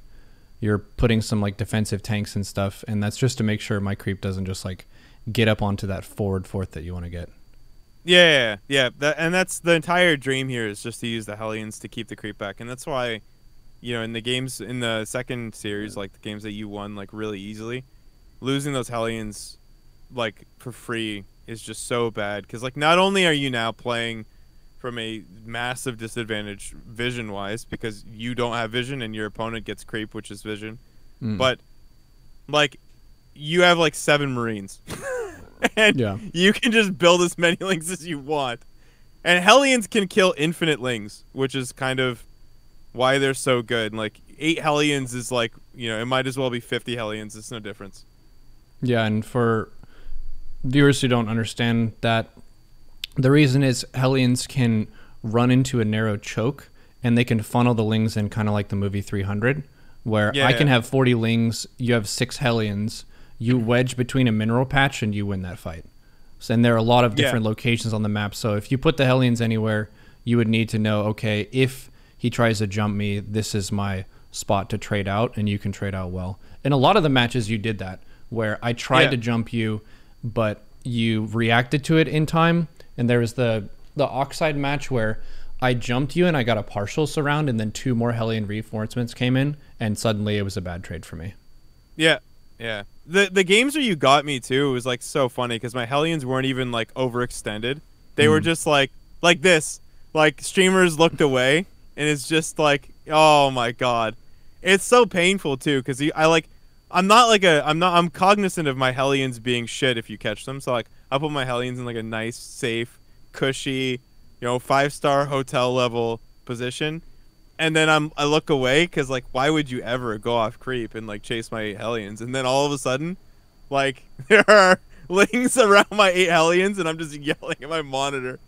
you're putting some like defensive tanks and stuff, and that's just to make sure my creep doesn't just like get up onto that forward fourth that you want to get. Yeah. That's the entire dream here, is just to use the Hellions to keep the creep back, and that's why, you know, in the games in the second series, like the games that you won like really easily, losing those Hellions like for free is just so bad, because like not only are you now playing from a massive disadvantage vision wise because you don't have vision and your opponent gets creep, which is vision, but like you have like 7 Marines and you can just build as many lings as you want, and Hellions can kill infinite lings, which is kind of why they're so good. And like 8 Hellions is like, you know, it might as well be 50 Hellions. It's no difference. Yeah, and for viewers who don't understand that, the reason is Hellions can run into a narrow choke, and they can funnel the lings in kind of like the movie 300, where I can have 40 lings, you have 6 Hellions, you wedge between a mineral patch, and you win that fight. So, and there are a lot of different locations on the map, so if you put the Hellions anywhere, you would need to know, okay, if he tries to jump me, this is my spot to trade out, and you can trade out well. In a lot of the matches, you did that, where I tried to jump you, but you reacted to it in time. And there was the Oxide match where I jumped you and I got a partial surround, and then 2 more Hellion reinforcements came in, and suddenly it was a bad trade for me. Yeah. The games where you got me too was like so funny because my Hellions weren't even like overextended. They were just like this. Like streamers looked away, and it's just like, oh my god, it's so painful too because I'm cognizant of my Hellions being shit if you catch them. So like I'll put my Hellions in like a nice, safe, cushy, you know, 5-star hotel level position, and then I look away because like why would you ever go off creep and like chase my 8 Hellions, and then all of a sudden, like there are lings around my 8 Hellions, and I'm just yelling at my monitor.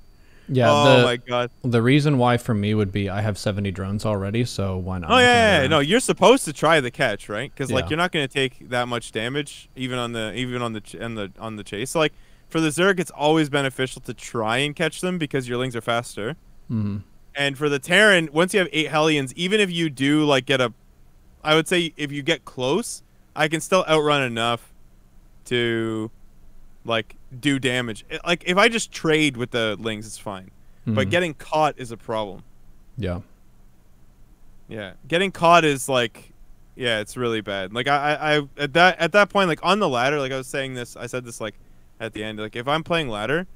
Yeah. Oh my god. The reason why for me would be I have 70 drones already, so why not? Oh yeah. No, you're supposed to try the catch, right? Because like you're not going to take that much damage even on the chase. So like for the Zerg, it's always beneficial to try and catch them because your lings are faster. And for the Terran, once you have 8 Hellions, even if you do like I would say if you get close, I can still outrun enough to like do damage. Like if I just trade with the lings, it's fine. But getting caught is a problem. Yeah. Getting caught is like, it's really bad. Like I at that point, like on the ladder, like I said this like at the end, like if I'm playing ladder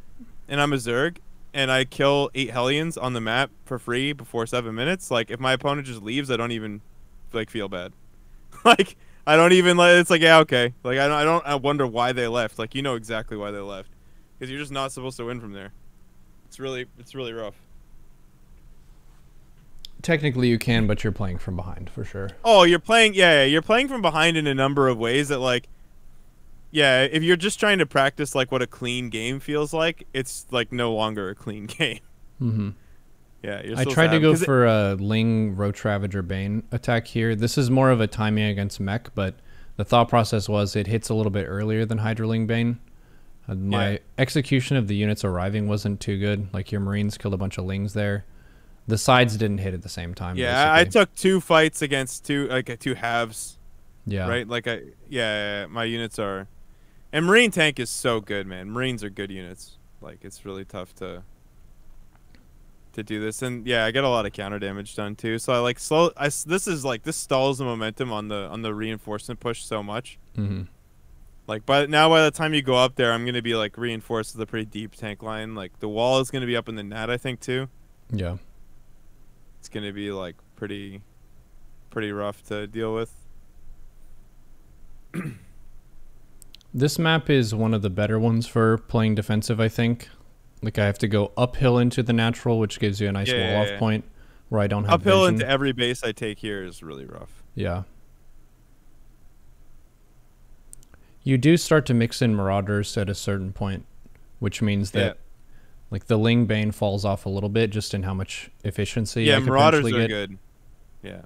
and I'm a Zerg and I kill 8 Hellions on the map for free before 7 minutes, like if my opponent just leaves, I don't even like feel bad. Like I don't even like, it's like, yeah, okay. Like I wonder why they left. Like you know exactly why they left. Because you're just not supposed to win from there. It's really rough. Technically you can, but you're playing from behind for sure. Oh, you're playing from behind in a number of ways that like, if you're just trying to practice like what a clean game feels like, it's like no longer a clean game. Yeah, I tried to go for a Ling, Roach Ravager, Bane attack here. This is more of a timing against mech, but the thought process was it hits a little bit earlier than Hydraling Bane. My execution of the units arriving wasn't too good. Like your Marines killed a bunch of Lings there. The sides didn't hit at the same time. Yeah, basically. I took 2 fights against 2 halves. Yeah. Right? Like my units are, and Marine tank is so good, man. Marines are good units. Like it's really tough to do this, and I get a lot of counter damage done too. So I like this stalls the momentum on the reinforcement push so much. Like by the time you go up there, I'm gonna be like reinforced with a pretty deep tank line. Like the wall is gonna be up in the net, I think too. Yeah, it's gonna be like pretty rough to deal with. This map is one of the better ones for playing defensive, I think. Like I have to go uphill into the natural, which gives you a nice wall-off point where I don't have uphill vision. Into every base I take here is really rough. Yeah. You do start to mix in Marauders at a certain point, which means that like the Ling Bane falls off a little bit just in how much efficiency I could Marauders potentially are get. good. Yeah.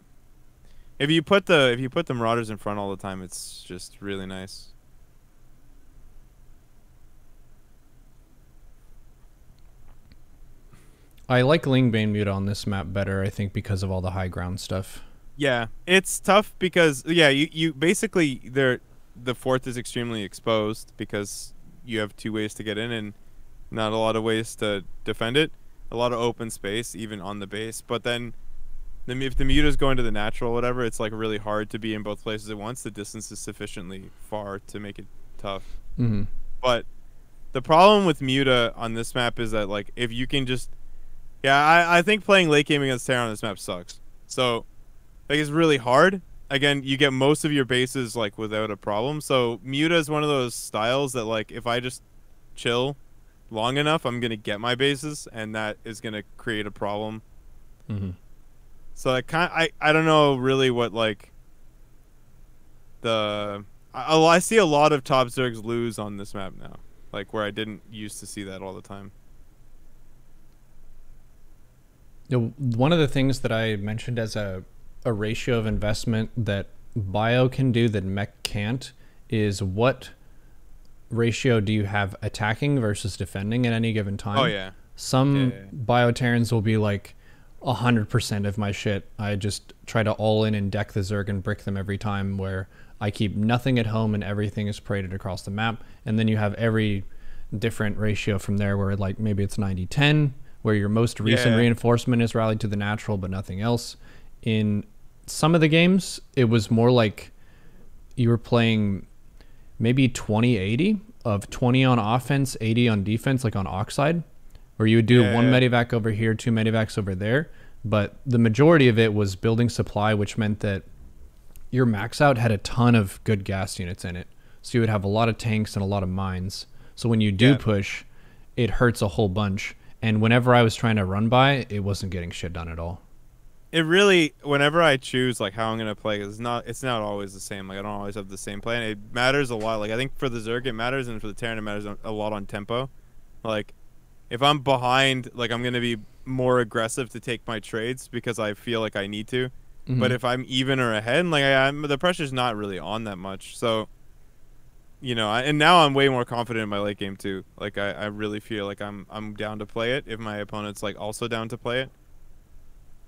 If you put the Marauders in front all the time, it's just really nice. I like Lingbane Muta on this map better, I think, because of all the high ground stuff. Yeah, it's tough because you basically the fort is extremely exposed because you have two ways to get in and not a lot of ways to defend it. A lot of open space even on the base, but then if the muta's going to the natural or whatever, it's like really hard to be in both places at once. The distance is sufficiently far to make it tough. Mm-hmm. But the problem with muta on this map is that like if you can just I think playing late game against Terra on this map sucks. So like it's really hard. Again, you get most of your bases like without a problem. So muta is one of those styles that like if I just chill long enough, I'm gonna get my bases, and that is gonna create a problem. Mm-hmm. So I don't know really what like I see a lot of top Zergs lose on this map now, like where I didn't used to see that all the time. One of the things that I mentioned as a ratio of investment that bio can do that mech can't is what ratio do you have attacking versus defending at any given time? Oh yeah. Some Bioterrans will be like 100% of my shit. I just try to all in and deck the Zerg and brick them every time, where I keep nothing at home and everything is paraded across the map. And then you have every different ratio from there where like maybe it's 90-10, where your most recent reinforcement is rallied to the natural but nothing else. In some of the games, it was more like you were playing maybe 20-80 of 20 on offense, 80 on defense, like on Oxide, where you would do one medivac over here, two medivacs over there. But the majority of it was building supply, which meant that your max out had a ton of good gas units in it. So you would have a lot of tanks and a lot of mines. So when you do push, it hurts a whole bunch. And whenever I was trying to run by, it wasn't getting shit done at all. It really, whenever I choose like how I'm gonna play, it's not always the same. Like I don't always have the same plan. It matters a lot. Like I think for the Zerg it matters, and for the Terran it matters a lot on tempo. Like if I'm behind, like I'm gonna be more aggressive to take my trades because I feel like I need to. Mm-hmm. But if I'm even or ahead, like the pressure's not really on that much. So, you know, and now I'm way more confident in my late game too. Like I really feel like I'm down to play it if my opponent's like also down to play it.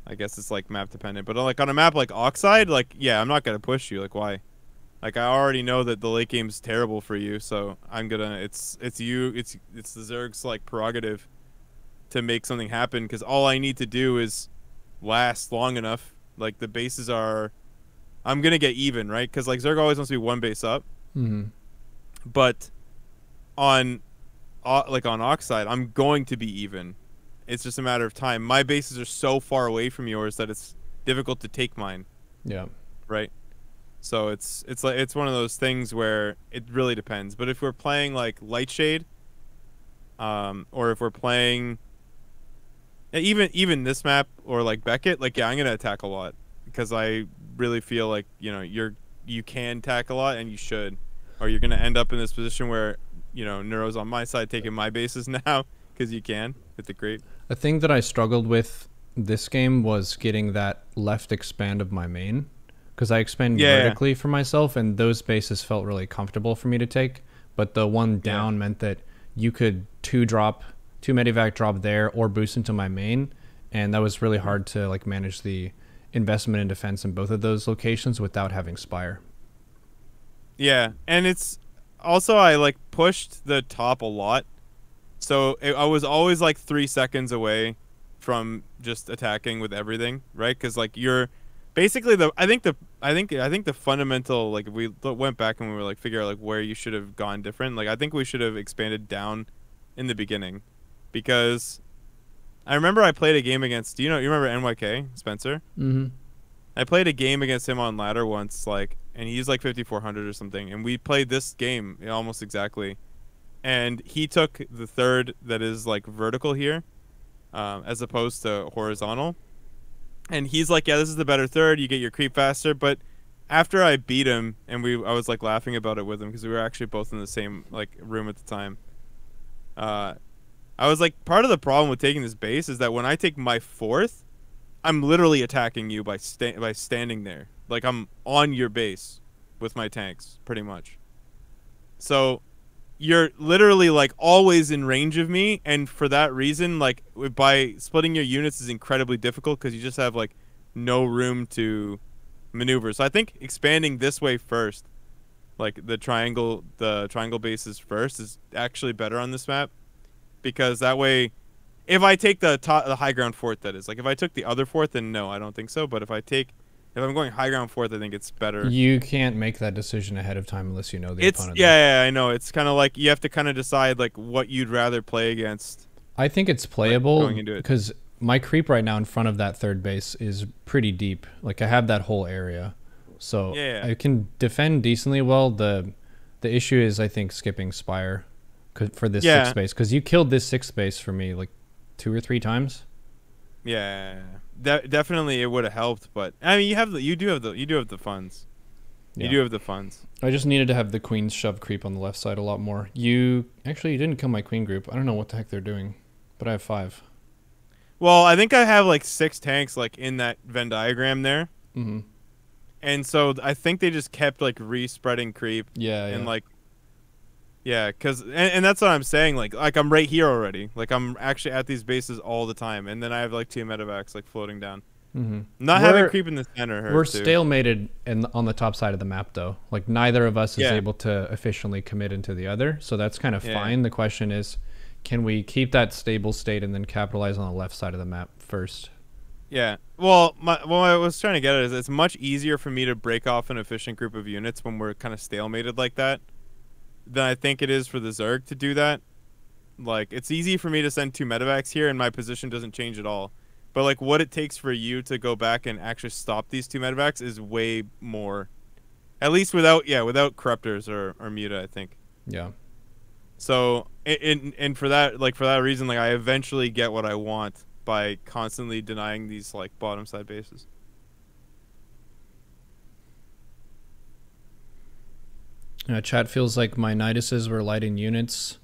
I guess it's like map dependent, but like on a map like Oxide, like yeah, I'm not gonna push you. Like why? Like I already know that the late game's terrible for you, so I'm gonna. It's the Zerg's like prerogative to make something happen, because all I need to do is last long enough. Like the bases are, I'm gonna get even, right? Because like Zerg always wants to be one base up, but on Oxide, I'm going to be even. It's just a matter of time. My bases are so far away from yours that it's difficult to take mine. Yeah. Right. So it's one of those things where it really depends. But if we're playing like Lightshade, or if we're playing even this map or like Beckett, like yeah, I'm gonna attack a lot because I really feel like you can attack a lot and you should, or you're gonna end up in this position where Neuro's on my side taking my bases now because you can with the creep. A thing that I struggled with this game was getting that left expand of my main, because I expand vertically for myself, and those bases felt really comfortable for me to take. But the one down meant that you could two medivac drop there or boost into my main, and that was really hard to like manage the investment in defense in both of those locations without having Spire. Yeah, and it's also I like pushed the top a lot. So I was always like 3 seconds away from just attacking with everything, right? Because like you're basically I think the fundamental, like if we went back and we were like figure out like where you should have gone different. Like I think we should have expanded down in the beginning, because I remember I played a game against you remember NYK Spencer? Mm-hmm. I played a game against him on ladder once, like, and he's like 5400 or something, and we played this game almost exactly. And he took the third that is like vertical here, as opposed to horizontal. And he's like, yeah, this is the better third. You get your creep faster. But after I beat him, and I was like laughing about it with him because we were actually both in the same like room at the time. I was like, part of the problem with taking this base is that when I take my fourth, I'm literally attacking you by standing there. Like I'm on your base with my tanks, pretty much. So you're literally like always in range of me, and for that reason, like by splitting your units is incredibly difficult because you just have like no room to maneuver. So I think expanding this way first, like the triangle bases first, is actually better on this map, because that way, if I take the high ground fort, that is, like if I took the other fort, then no, I don't think so. But if I'm going high ground fourth, I think it's better. You can't make that decision ahead of time unless you know the opponent. Yeah, I know. It's kind of like you have to kind of decide like what you'd rather play against. I think it's playable because my creep right now in front of that third base is pretty deep. Like I have that whole area, so yeah. I can defend decently well. The issue is I think skipping Spire for this sixth base, because you killed this sixth base for me like 2 or 3 times. Yeah. Definitely it would have helped, but I mean you do have the funds. Yeah. You do have the funds. I just needed to have the queens shove creep on the left side a lot more. You didn't kill my queen group. I don't know what the heck they're doing, but I have 5. Well, I think I have like 6 tanks like in that Venn diagram there. Mm-hmm. And so I think they just kept like re-spreading creep. Yeah. And like, yeah, and that's what I'm saying. Like I'm right here already. Like I'm actually at these bases all the time, and then I have like 2 medevacs like floating down. Mm-hmm. Not having creep in the center. We're stalemated on the top side of the map though. Like neither of us is able to efficiently commit into the other, so that's kind of fine. The question is, can we keep that stable state and then capitalize on the left side of the map first? Yeah. Well, what I was trying to get at is it's much easier for me to break off an efficient group of units when we're kind of stalemated like that than I think it is for the Zerg to do that. Like, it's easy for me to send 2 medevacs here and my position doesn't change at all. But, like, what it takes for you to go back and actually stop these 2 medevacs is way more. At least without corruptors or muta, I think. Yeah. So, and for that reason, like, I eventually get what I want by constantly denying these, like, bottom side bases. Chat feels like my Niduses were light in units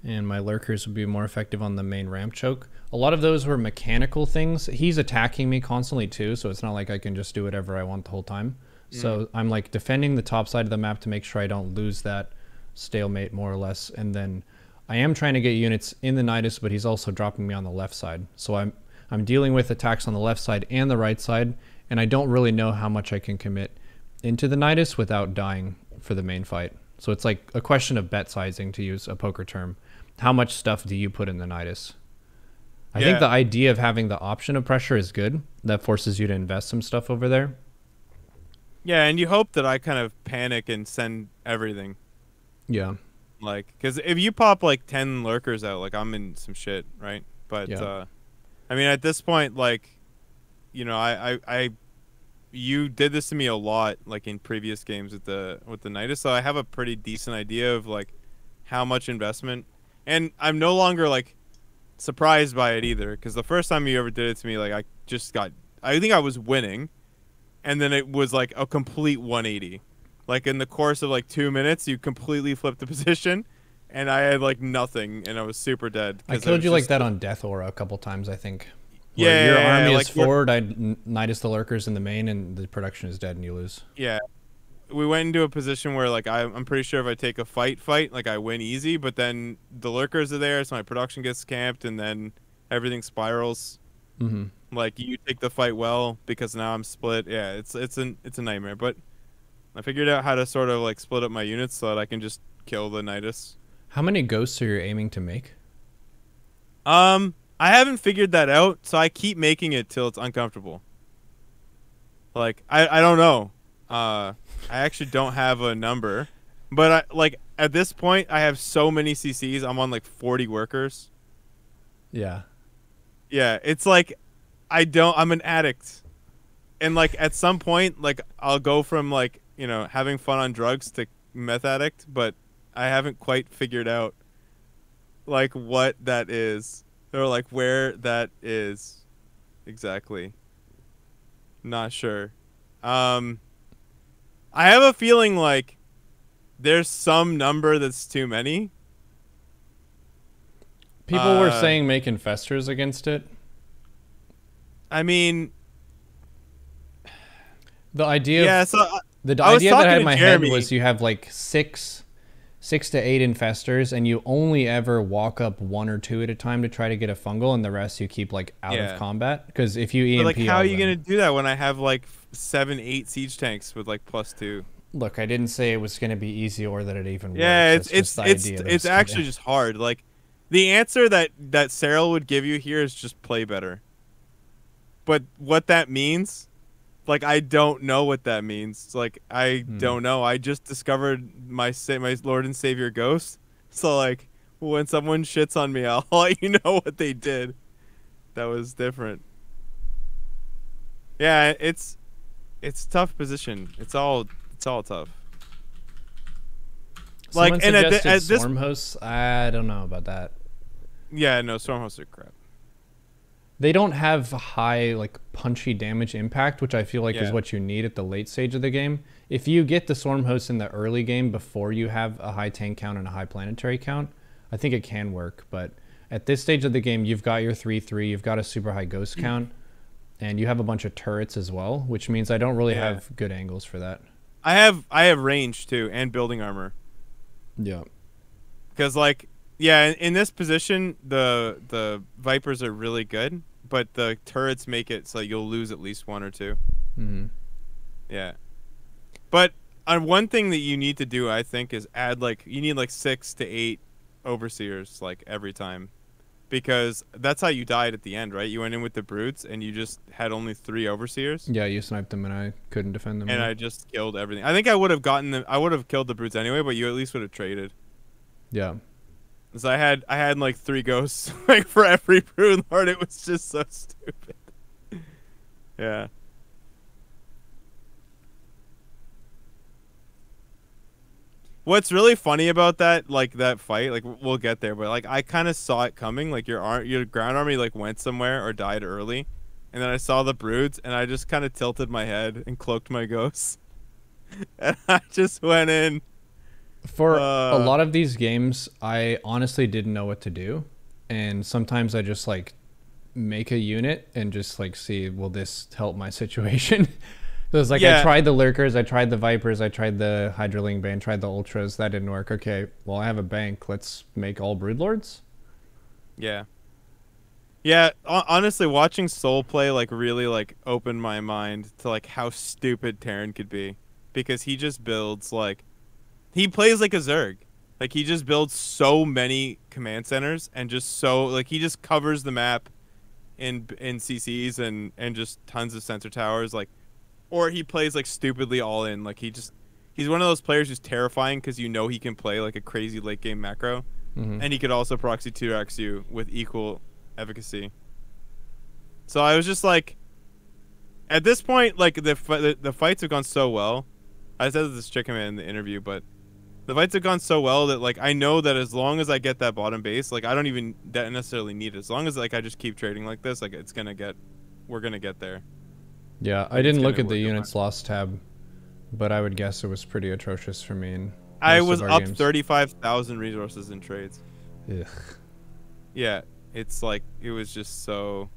and my lurkers would be more effective on the main ramp choke. A lot of those were mechanical things. He's attacking me constantly too, so it's not like I can just do whatever I want the whole time. So I'm like defending the top side of the map to make sure I don't lose that stalemate more or less. And then I am trying to get units in the Nidus, but he's also dropping me on the left side. So I'm dealing with attacks on the left side and the right side, and I don't really know how much I can commit into the Nidus without dying for the main fight. So it's like a question of bet sizing, to use a poker term. How much stuff do you put in the Nidus? I think the idea of having the option of pressure is good. That forces you to invest some stuff over there. Yeah, and you hope that I kind of panic and send everything. Yeah. Like, because if you pop like 10 lurkers out, like I'm in some shit, right? But I mean, at this point, like, you know, you did this to me a lot, like in previous games with the Nidus, so I have a pretty decent idea of like how much investment, and I'm no longer like surprised by it either, because the first time you ever did it to me, like I think I was winning, and then it was like a complete 180. Like in the course of like 2 minutes, you completely flipped the position, and I had like nothing, and I was super dead. I killed you like that on Death Aura a couple times, I think. Where your army is forward, I Nidus the lurkers in the main, and the production is dead and you lose. Yeah. We went into a position where like I'm pretty sure if I take a fight, like I win easy, but then the lurkers are there, so my production gets camped, and then everything spirals. Mm-hmm. Like you take the fight well because now I'm split. Yeah, it's a nightmare, but I figured out how to sort of like split up my units so that I can just kill the Nidus. How many ghosts are you aiming to make? I haven't figured that out, so I keep making it till it's uncomfortable. Like I don't know. I actually don't have a number, but at this point I have so many CCs. I'm on like 40 workers. Yeah. Yeah, it's like I'm an addict. And like at some point, like I'll go from like, you know, having fun on drugs to meth addict, but I haven't quite figured out like what that is, or like where that is exactly. Not sure. I have a feeling like there's some number that's too many. People were saying make infestors against it. I mean, the idea. Yeah, so the idea that I had in my head was you have like 6 6 to 8 infestors, and you only ever walk up 1 or 2 at a time to try to get a fungal, and the rest you keep like out of combat. Because if you EMP, but like, how are you gonna do that when I have like 7-8 siege tanks with like +2? Look, I didn't say it was gonna be easy or that it even works. Yeah, it's actually just hard. Like, the answer that Cyril would give you here is just play better. But what that means, like, I don't know what that means. Like, I don't know. I just discovered my Lord and Savior Ghost. So, like, when someone shits on me, I'll let you know what they did. That was different. Yeah, it's tough position. It's all tough. Someone like, and at this Storm hosts, I don't know about that. Yeah, no, Storm hosts are crap. They don't have high, like, punchy damage impact, which I feel like is what you need at the late stage of the game. If you get the Storm hosts in the early game before you have a high tank count and a high planetary count, I think it can work. But at this stage of the game, you've got your 3/3, you've got a super high ghost count, and you have a bunch of turrets as well, which means I don't really have good angles for that. I have range too, and building armor. Yeah. Because, like, yeah, in this position, the Vipers are really good, but the turrets make it so you'll lose at least 1 or 2. Mm-hmm. Yeah. But one thing that you need to do, I think, is add, like, you need, like, 6 to 8 overseers, like, every time. Because that's how you died at the end, right? You went in with the brutes, and you just had only 3 overseers. Yeah, you sniped them, and I couldn't defend them. And I just killed everything. I think I would have gotten them. I would have killed the brutes anyway, but you at least would have traded. Yeah. Because I had like 3 ghosts like for every brood lord. It was just so stupid. Yeah. What's really funny about that, like, that fight, like, we'll get there, but, like, I kind of saw it coming. Like, your ground army, like, went somewhere or died early, and then I saw the broods, and I just kind of tilted my head and cloaked my ghosts, and I just went in. For a lot of these games, I honestly didn't know what to do, and sometimes I just, like, make a unit and just, like, see, will this help my situation? So it's like, I tried the lurkers, I tried the vipers, I tried the hydroling bane, tried the ultras. That didn't work. Okay, well, I have a bank. Let's make all broodlords. Yeah. Yeah, honestly, watching Soul play, like, really, like, opened my mind to, like, how stupid Terran could be, because he just builds, like, he plays like a Zerg. Like, he just builds so many command centers, and just so, like, he just covers the map in CCs and just tons of sensor towers, like. Or he plays, like, stupidly all in. Like, he's one of those players who's terrifying because you know he can play, like, a crazy late game macro. Mm-hmm. And he could also proxy 2x you with equal efficacy. So I was just like, at this point, like, the fights have gone so well. I said this to Chicken Man in the interview, but the fights have gone so well that, like, I know that as long as I get that bottom base, like, I don't even necessarily need it. As long as, like, I just keep trading like this, like, we're gonna get there. Yeah, I didn't look at the units lost tab, but I would guess it was pretty atrocious for me. I was up 35,000 resources in trades. Ugh. Yeah, it's like, it was just so.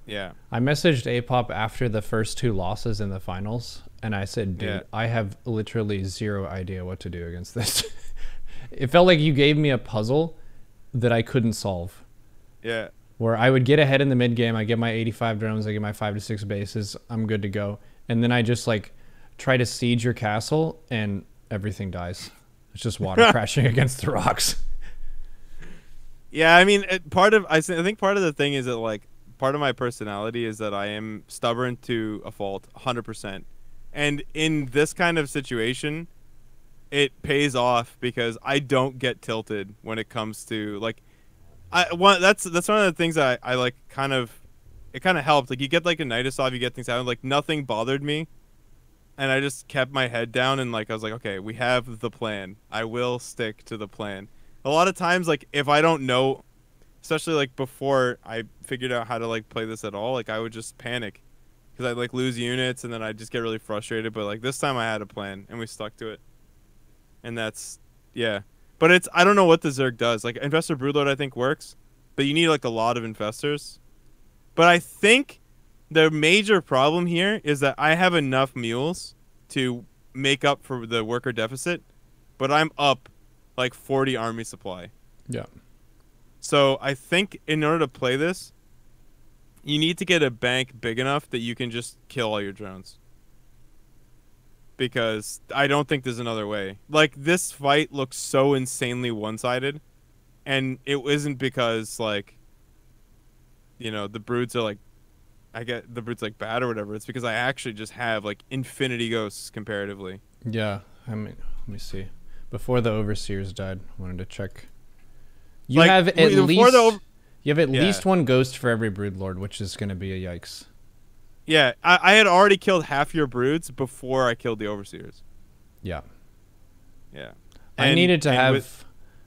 Yeah. I messaged Apop after the first 2 losses in the finals, and I said, dude, I have literally 0 idea what to do against this. It felt like you gave me a puzzle that I couldn't solve. Yeah. Where I would get ahead in the mid game, I get my 85 drones, I get my 5 to 6 bases, I'm good to go. And then I just, like, try to siege your castle, and everything dies. It's just water crashing against the rocks. Yeah, I mean, I think part of the thing is that, like, part of my personality is that I am stubborn to a fault, 100%. And in this kind of situation, it pays off because I don't get tilted when it comes to, like, that's one of the things that I like, kind of, it kind of helped. Like, you get, like, a Nidus off, you get things out, like, nothing bothered me, and I just kept my head down, and, like, I was like, okay, we have the plan. I will stick to the plan. A lot of times, like, if I don't know, especially, like, before I figured out how to, like, play this at all, like, I would just panic because I'd, like, lose units, and then I'd just get really frustrated. But, like, this time I had a plan, and we stuck to it, and that's, yeah. But I don't know what the Zerg does. Like, Infestor Broodlord, I think, works, but you need, like, a lot of Infestors. But I think the major problem here is that I have enough mules to make up for the worker deficit, but I'm up like 40 army supply. Yeah. So I think in order to play this, you need to get a bank big enough that you can just kill all your drones. Because I don't think there's another way. Like, this fight looks so insanely one-sided, and it isn't because, like, you know, the broods are like, I get the broods like bad or whatever. It's because I actually just have like infinity ghosts comparatively. Yeah. I mean, let me see. Before the overseers died, I wanted to check. You Like, have at yeah. least one ghost for every broodlord, which is going to be a yikes. Yeah, I had already killed half your broods before I killed the overseers. Yeah. Yeah. I needed to have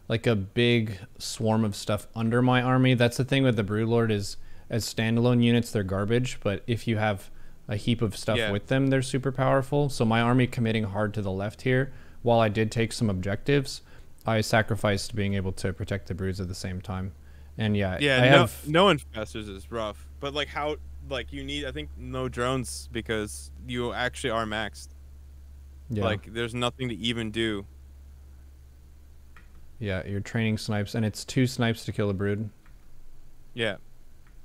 like a big swarm of stuff under my army. That's the thing with the broodlord is as standalone units, they're garbage. But if you have a heap of stuff with them, they're super powerful. So my army committing hard to the left here, while I did take some objectives, I sacrificed being able to protect the broods at the same time. And no infestors is rough. But like how, like you need, I think, no drones because you actually are maxed. Yeah. Like there's nothing to even do. Yeah, you're training snipes, and it's 2 snipes to kill a brood. Yeah.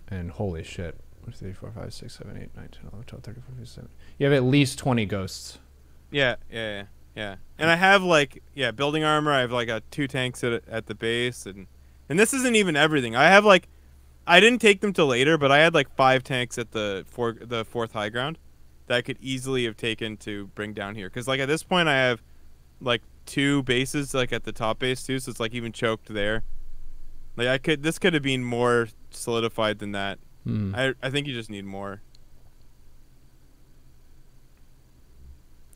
And holy shit. 1, 2, 3, 4, 5, 6, 7, 8, 9, 10, 11, 12, 13, 14, 15, 16. You have at least 20 ghosts. Yeah. And I have like, building armor. I have like 2 tanks at the base, and this isn't even everything. I have like, I didn't take them till later, but I had like 5 tanks at the 4th high ground that I could easily have taken to bring down here. Because like at this point I have like 2 bases like at the top base too, so it's like even choked there. Like this could have been more solidified than that. I think you just need more.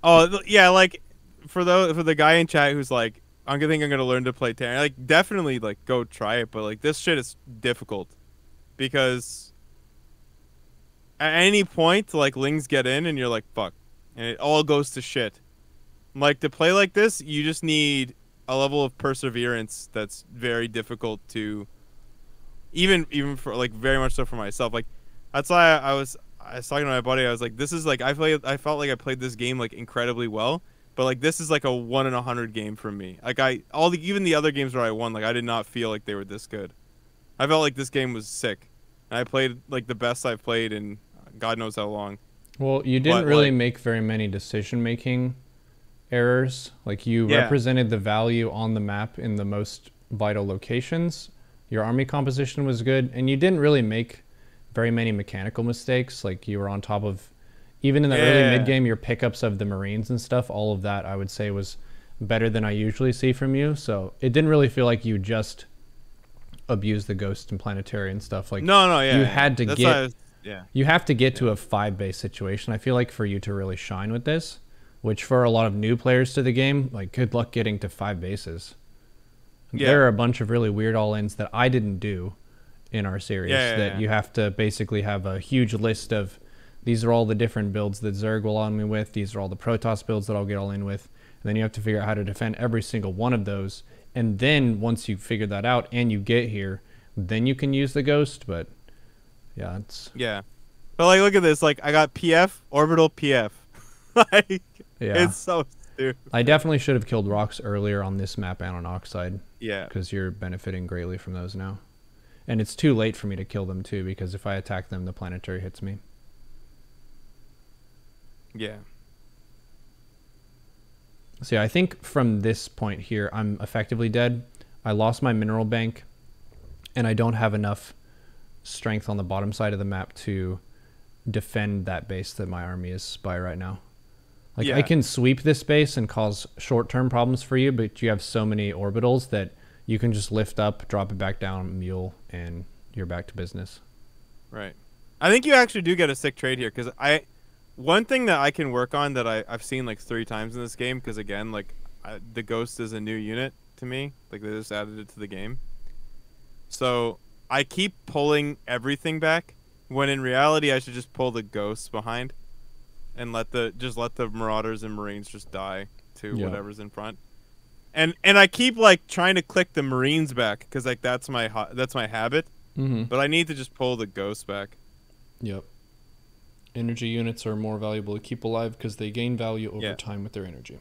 Oh yeah, like for the guy in chat who's like, I'm gonna learn to play Terran. Like definitely like go try it, but like this shit is difficult because at any point like lings get in and you're like fuck, and it all goes to shit. Like to play like this, you just need a level of perseverance that's very difficult to even for like very much so for myself. Like that's why I was talking to my buddy. I was like, this is like I felt like I played this game like incredibly well, but like this is like a 1 in 100 game from me. Like even the other games where I won, like I did not feel like they were this good. I felt like this game was sick. And I played like the best I've played in God knows how long. Well, you didn't really make very many decision making errors. Like you represented the value on the map in the most vital locations. Your army composition was good, and you didn't really make very many mechanical mistakes. Like you were on top of, even in the early mid game, your pickups of the Marines and stuff, all of that I would say was better than I usually see from you. So it didn't really feel like you just abused the ghost and planetary and stuff. Like you had to you have to get to a 5 base situation, I feel like, for you to really shine with this. Which for a lot of new players to the game, like good luck getting to 5 bases. There are a bunch of really weird all-ins that I didn't do in our series that you have to basically have a huge list of, these are all the different builds that Zerg will on me with, these are all the Protoss builds that I'll get all in with, and then you have to figure out how to defend every single one of those, and then once you figure that out and you get here, then you can use the ghost. But yeah, it's but like look at this, like I got PF, orbital PF. Like it's so stupid. I definitely should have killed rocks earlier on this map and on Oxide. Yeah. Because you're benefiting greatly from those now. And it's too late for me to kill them too, because if I attack them, the planetary hits me. Yeah. So yeah, I think from this point here, I'm effectively dead. I lost my mineral bank, and I don't have enough strength on the bottom side of the map to defend that base that my army is by right now. Like I can sweep this base and cause short-term problems for you, but you have so many orbitals that you can just lift up, drop it back down, mule, and you're back to business. Right. I think you actually do get a sick trade here, because one thing that I can work on that I've seen like 3 times in this game, because again, like the ghost is a new unit to me. Like they just added it to the game. So I keep pulling everything back, when in reality I should just pull the ghosts behind. And let the Marauders and Marines just die to whatever's in front, and I keep like trying to click the Marines back because like that's my habit, but I need to just pull the ghosts back. Yep. Energy units are more valuable to keep alive because they gain value over time with their energy.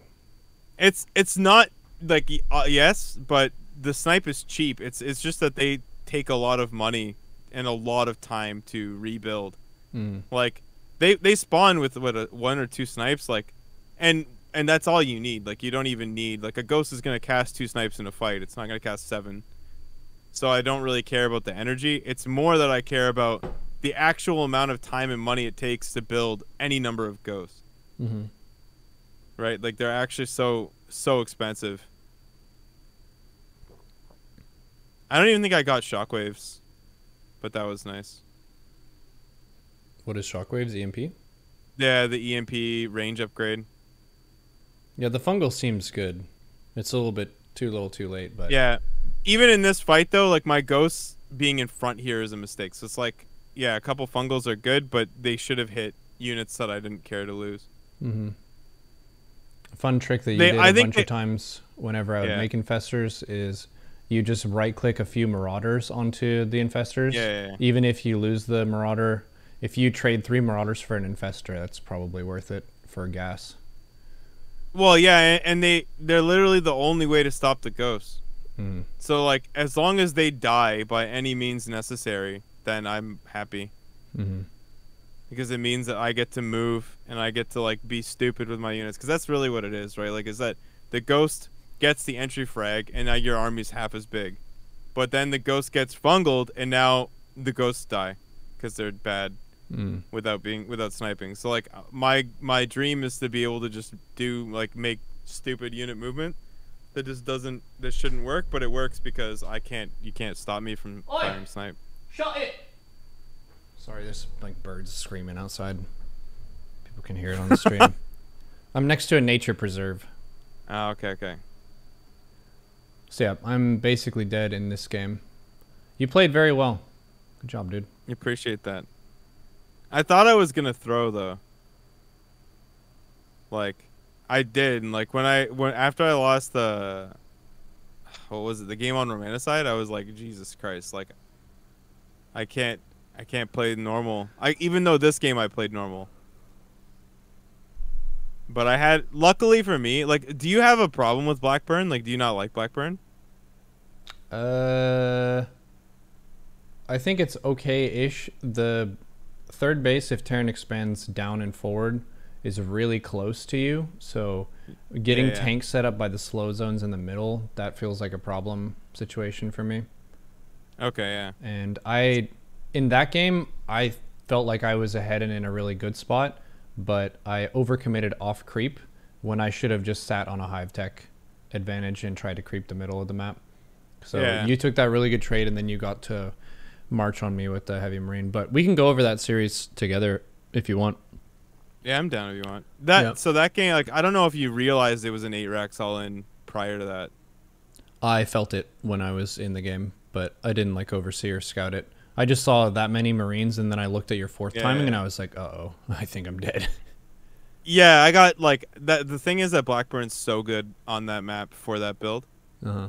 It's not like yes, but the snipe is cheap. It's just that they take a lot of money and a lot of time to rebuild. Mm. Like they spawn with one or two snipes, like, and that's all you need. Like you don't even need, like, a ghost is gonna cast 2 snipes in a fight. It's not gonna cast 7. So I don't really care about the energy. It's more that I care about the actual amount of time and money it takes to build any number of ghosts. Mm-hmm. Right? Like they're actually so expensive. I don't even think I got shockwaves, but that was nice. What is Shockwaves? EMP? Yeah, the EMP range upgrade. Yeah, the fungal seems good. It's a little too late, but Yeah. Even in this fight, though, like, my ghosts being in front here is a mistake. So it's like, yeah, a couple fungals are good, but they should have hit units that I didn't care to lose. Mm-hmm. A fun trick that you did a bunch of times whenever I would make infestors is you just right-click a few marauders onto the infestors. Yeah. Even if you lose the marauder, if you trade 3 marauders for an infestor, that's probably worth it for gas. Well, yeah, and they're literally the only way to stop the ghosts. Mm. So, like, as long as they die by any means necessary, then I'm happy. Mm-hmm. Because it means that I get to move and I get to, like, be stupid with my units. Because that's really what it is, right? Like, is that the ghost gets the entry frag and now your army's half as big. But then the ghost gets fungled and now the ghosts die because they're bad without sniping. So, like, my dream is to be able to just make stupid unit movement. That shouldn't work, but it works because you can't stop me from firing snipe. Shut it! Sorry, there's like birds screaming outside. People can hear it on the stream. I'm next to a nature preserve. Oh, okay. So yeah, I'm basically dead in this game. You played very well. Good job, dude. I appreciate that. I thought I was gonna throw though. Like, I did, and like after I lost the game on Romanticide, I was like, Jesus Christ, like I can't play normal. Even though this game I played normal. But I had, luckily for me, like, do you have a problem with Blackburn? Like, do you not like Blackburn? I think it's okay-ish. The third base, if Terran expands down and forward, is really close to you. So getting tanks set up by the slow zones in the middle, that feels like a problem situation for me. Okay, yeah. And in that game, I felt like I was ahead and in a really good spot, but I overcommitted off creep when I should have just sat on a hive tech advantage and tried to creep the middle of the map. So you took that really good trade, and then you got to march on me with the heavy marine. But we can go over that series together if you want. Yeah, I'm down if you want. So that game, like, I don't know if you realized it was an 8 racks all in prior to that. I felt it when I was in the game, but I didn't like oversee or scout it. I just saw that many marines, and then I looked at your fourth timing, and I was like, uh-oh, I think I'm dead. Yeah, I got, like, that. The thing is that Blackburn's so good on that map for that build. Uh-huh.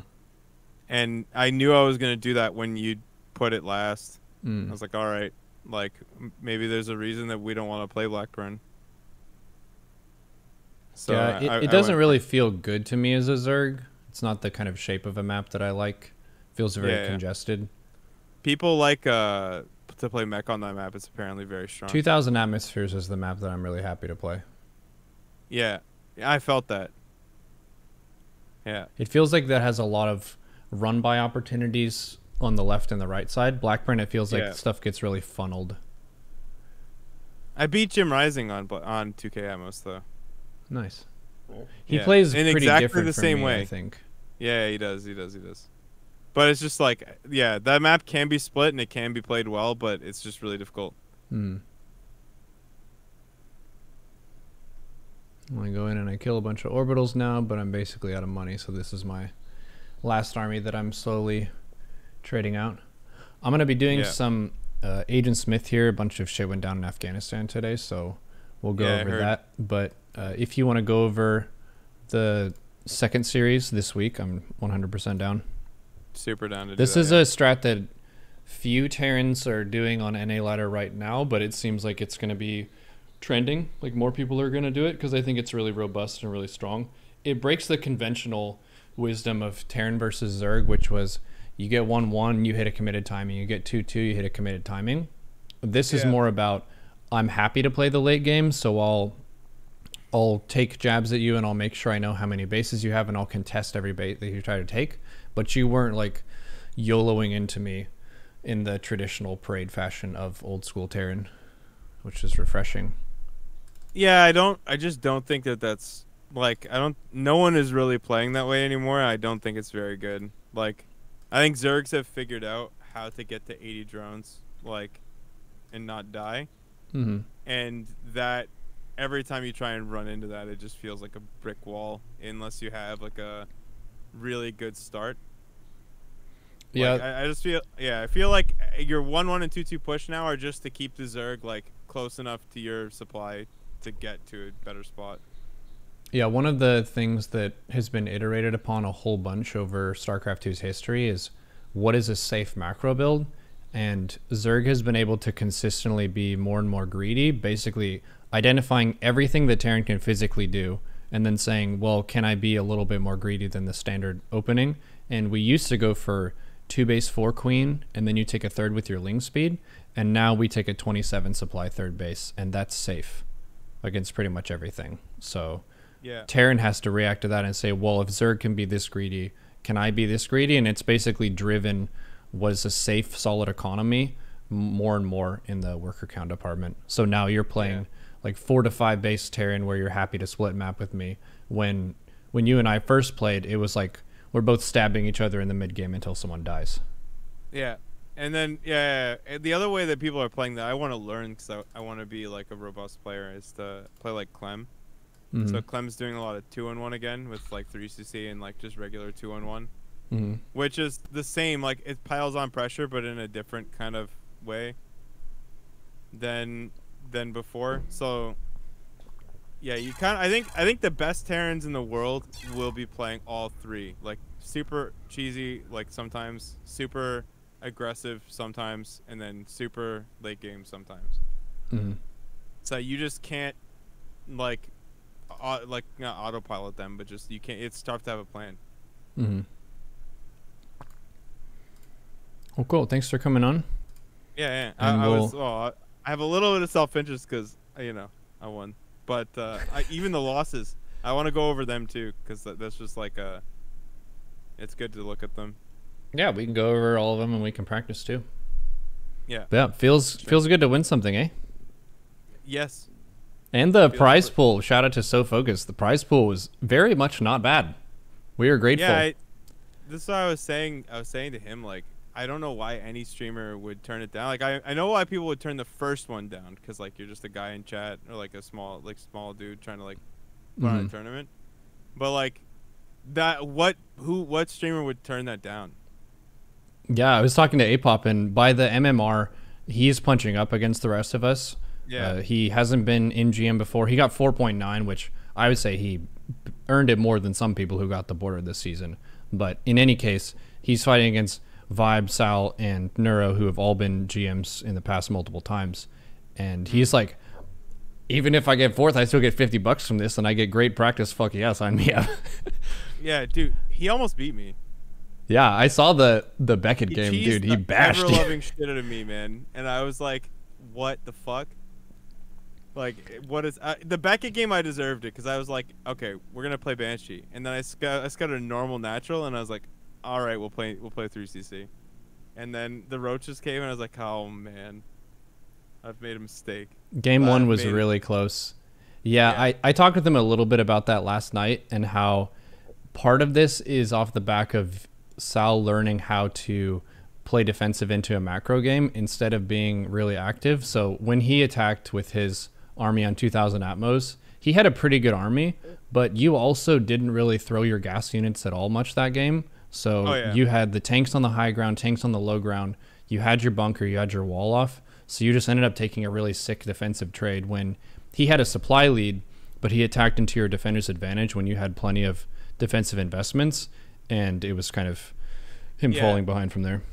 And I knew I was going to do that when you put it last. I was like, all right, like, maybe there's a reason that we don't want to play Blackburn. So yeah, it doesn't really feel good to me as a Zerg. It's not the kind of shape of a map that I like. It feels very congested. People like to play mech on that map. It's apparently very strong. 2000 Atmospheres is the map that I'm really happy to play. Yeah, I felt that. Yeah. It feels like that has a lot of run-by opportunities on the left and the right side. Blackburn, it feels like stuff gets really funneled. I beat Jim Rising on 2K Atmos, though. Nice. He plays in pretty exactly different the from same me, way. I think. Yeah, he does. But it's just like, yeah, that map can be split and it can be played well, but it's just really difficult. I go in and I kill a bunch of orbitals now, but I'm basically out of money, so this is my last army that I'm slowly trading out. I'm going to be doing some Agent Smith here. A bunch of shit went down in Afghanistan today, so we'll go over that. But if you want to go over the second series this week, I'm 100% down. Super down to do this that, is a strat that few Terrans are doing on NA ladder right now, but it seems like it's going to be trending. Like, more people are going to do it because I think it's really robust and really strong. It breaks the conventional wisdom of Terran versus Zerg, which was you get 1-1, you hit a committed timing. You get 2-2, you hit a committed timing. This is more about I'm happy to play the late game, so I'll take jabs at you and I'll make sure I know how many bases you have and I'll contest every bait that you try to take. But you weren't like YOLOing into me in the traditional parade fashion of old school Terran, which is refreshing. Yeah, I just don't think that's like no one is really playing that way anymore. I don't think it's very good. Like I think Zergs have figured out how to get to 80 drones like and not die. Mm-hmm. And that every time you try and run into that, it just feels like a brick wall unless you have like a really good start. Yeah, Like, I just feel I feel like your 1-1 and 2-2 push now are just to keep the Zerg like close enough to your supply to get to a better spot. Yeah, one of the things that has been iterated upon a whole bunch over StarCraft 2's history is what is a safe macro build? And Zerg has been able to consistently be more and more greedy, basically identifying everything that Terran can physically do and then saying, well, can I be a little bit more greedy than the standard opening? And we used to go for 2 base 4 queen, and then you take a third with your Ling speed, and now we take a 27 supply third base, and that's safe against pretty much everything. So yeah, Terran has to react to that and say, well, if Zerg can be this greedy, can I be this greedy? And it's basically driven was a safe, solid economy more and more in the worker count department. So now you're playing like 4 to 5 base Terran where you're happy to split map with me. When you and I first played, it was like we're both stabbing each other in the mid game until someone dies. Yeah. And then, the other way that people are playing that I want to learn because I want to be like a robust player is to play like Clem. Mm-hmm. So Clem's doing a lot of 2-on-1 again with like 3CC and like just regular 2-on-1, Mm-hmm. which is the same. Like it piles on pressure, but in a different kind of way than before. So yeah, you kind of I think the best Terrans in the world will be playing all three, like super cheesy, like sometimes super aggressive sometimes, and then super late game sometimes. Mm-hmm. So you just can't like not autopilot them, but just you can't. It's tough to have a plan. Mm-hmm. Well, cool. Thanks for coming on. Yeah. And I have a little bit of self-interest because I won, but even the losses, I want to go over them too because that's just like it's good to look at them. Yeah, we can go over all of them and we can practice too. Yeah. But yeah, feels good to win something, eh? Yes. And the prize pool, shout out to So Focused. The prize pool was very much not bad. We are grateful. Yeah, this is what I was saying. I was saying to him, like, I don't know why any streamer would turn it down. Like, I know why people would turn the first one down because, like, you're just a guy in chat or, like, a small dude trying to, like, put on a tournament. But, like, what streamer would turn that down? Yeah, I was talking to Apop, and by the MMR, he's punching up against the rest of us. Yeah. He hasn't been in GM before. He got 4.9, which I would say he earned it more than some people who got the border this season. But in any case, he's fighting against Vibe, Sal, and Neuro, who have all been GMs in the past multiple times. And he's like, even if I get fourth, I still get $50 from this, and I get great practice. Fuck yeah, sign me up. Yeah, dude, he almost beat me. Yeah, I saw the Beckett game, dude. He bashed you. you. Ever-loving shit out of me, man. And I was like, what the fuck? Like, what is the Beckett game? I deserved it because I was like, okay, we're gonna play Banshee, and then I scouted a normal natural, and I was like, all right, we'll play 3CC, and then the roaches came, and I was like, oh man, I've made a mistake. Game one was really close. Yeah, I talked with him a little bit about that last night and how part of this is off the back of Sal learning how to play defensive into a macro game instead of being really active. So when he attacked with his army on 2000 Atmos, he had a pretty good army, but you also didn't really throw your gas units at all much that game. So you had the tanks on the high ground, tanks on the low ground, you had your bunker, you had your wall off. So you just ended up taking a really sick defensive trade when he had a supply lead, but he attacked into your defender's advantage when you had plenty of defensive investments, and it was kind of him falling behind from there.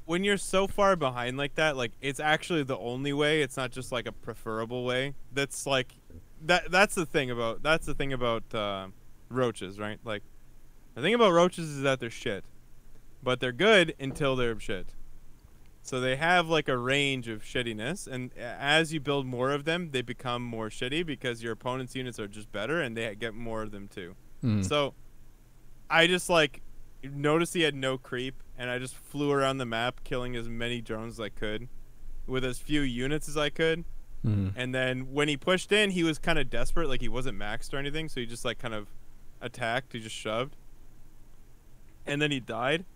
When you're so far behind like that, like it's actually the only way. It's not just like a preferable way. That's like that's the thing about roaches, right? Like The thing about roaches is that they're shit, but they're good until they're shit. So they have like a range of shittiness, and as you build more of them, they become more shitty because your opponent's units are just better, and they get more of them too. So I just like noticed he had no creep, and I just flew around the map killing as many drones as I could with as few units as I could. And then when he pushed in, he was kind of desperate, like he wasn't maxed or anything, so he just like kind of attacked, he just shoved. And then he died.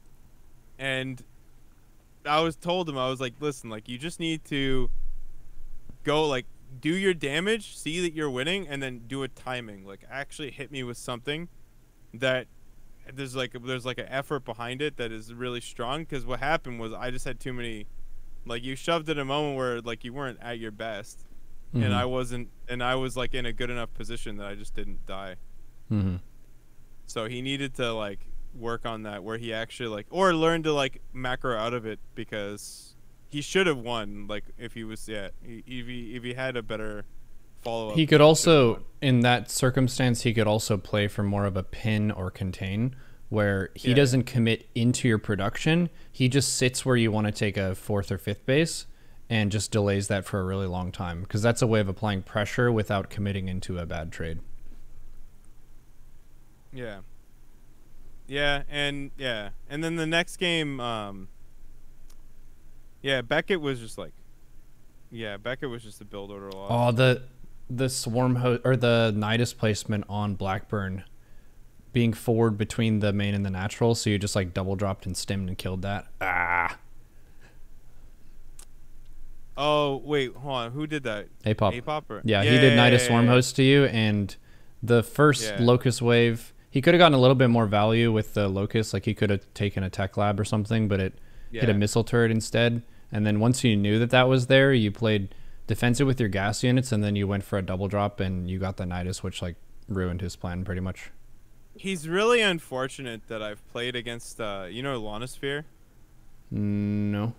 And I told him, I was like, listen, like you just need to go like do your damage, see that you're winning, and then do a timing. Like actually hit me with something that there's like an effort behind it that is really strong, because what happened was I just had too many, like you shoved in a moment where like you weren't at your best, and I wasn't, and I was like in a good enough position that I just didn't die. So he needed to like work on that, where he actually like, or learn to like macro out of it, because he should have won. Like if he was, if he had a better follow up. He could also, in that circumstance, he could also play for more of a pin or contain, where he doesn't commit into your production. He just sits where you want to take a 4th or 5th base and just delays that for a really long time, because that's a way of applying pressure without committing into a bad trade. And then the next game, Beckett was just like, Beckett was just a build order loss. Oh, the swarm or the Nidus placement on Blackburn being forward between the main and the natural, so you just like double dropped and stemmed and killed that. Oh wait, hold on, who did that? Apop. Yeah, he did Nidus Swarm Host to you, and the first Locust wave, he could have gotten a little bit more value with the Locust. Like he could have taken a Tech Lab or something, but it hit a missile turret instead. And then once you knew that was there, you played defensive with your gas units, and then you went for a double drop, and you got the Nidus, which like ruined his plan pretty much. He's really unfortunate that I've played against, Ionosphere? No.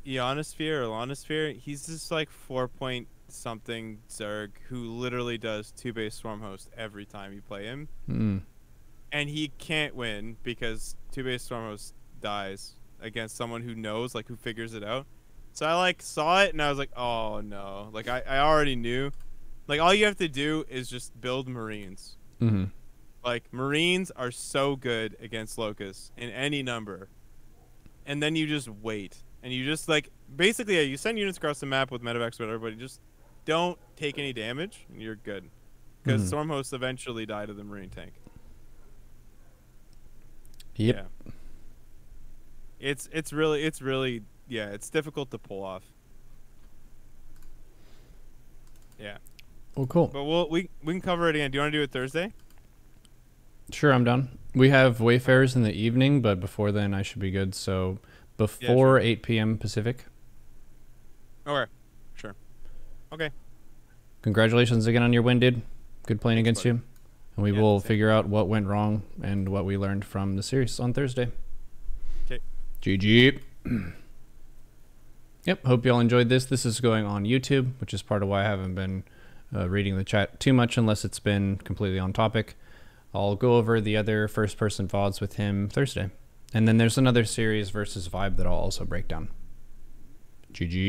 Ionosphere or Ionosphere? He's just like 4-point something Zerg who literally does 2-base Swarm Host every time you play him. And he can't win because 2-base Swarm Host dies against someone who knows, like who figures it out. So I like saw it and I was like, oh no. Like I already knew. Like all you have to do is just build Marines. Like Marines are so good against Locusts in any number. And then you just wait. And you just like, basically you send units across the map with medevacs or whatever, but you just don't take any damage and you're good. Because Storm Hosts eventually die to the Marine tank. Yep. Yeah. It's really it's difficult to pull off. Yeah. Well, cool. But we can cover it again. Do you want to do it Thursday? Sure, I'm down. We have Wayfarers in the evening, but before then I should be good. So before 8 p.m. Pacific. Okay. Sure. Okay. Congratulations again on your win, dude. Good playing against you. And we will figure out what went wrong and what we learned from the series on Thursday. Okay. GG. Yep, hope you all enjoyed this. This is going on YouTube, which is part of why I haven't been reading the chat too much unless it's been completely on topic. I'll go over the other first-person VODs with him Thursday. And then there's another series versus Vibe that I'll also break down. GG.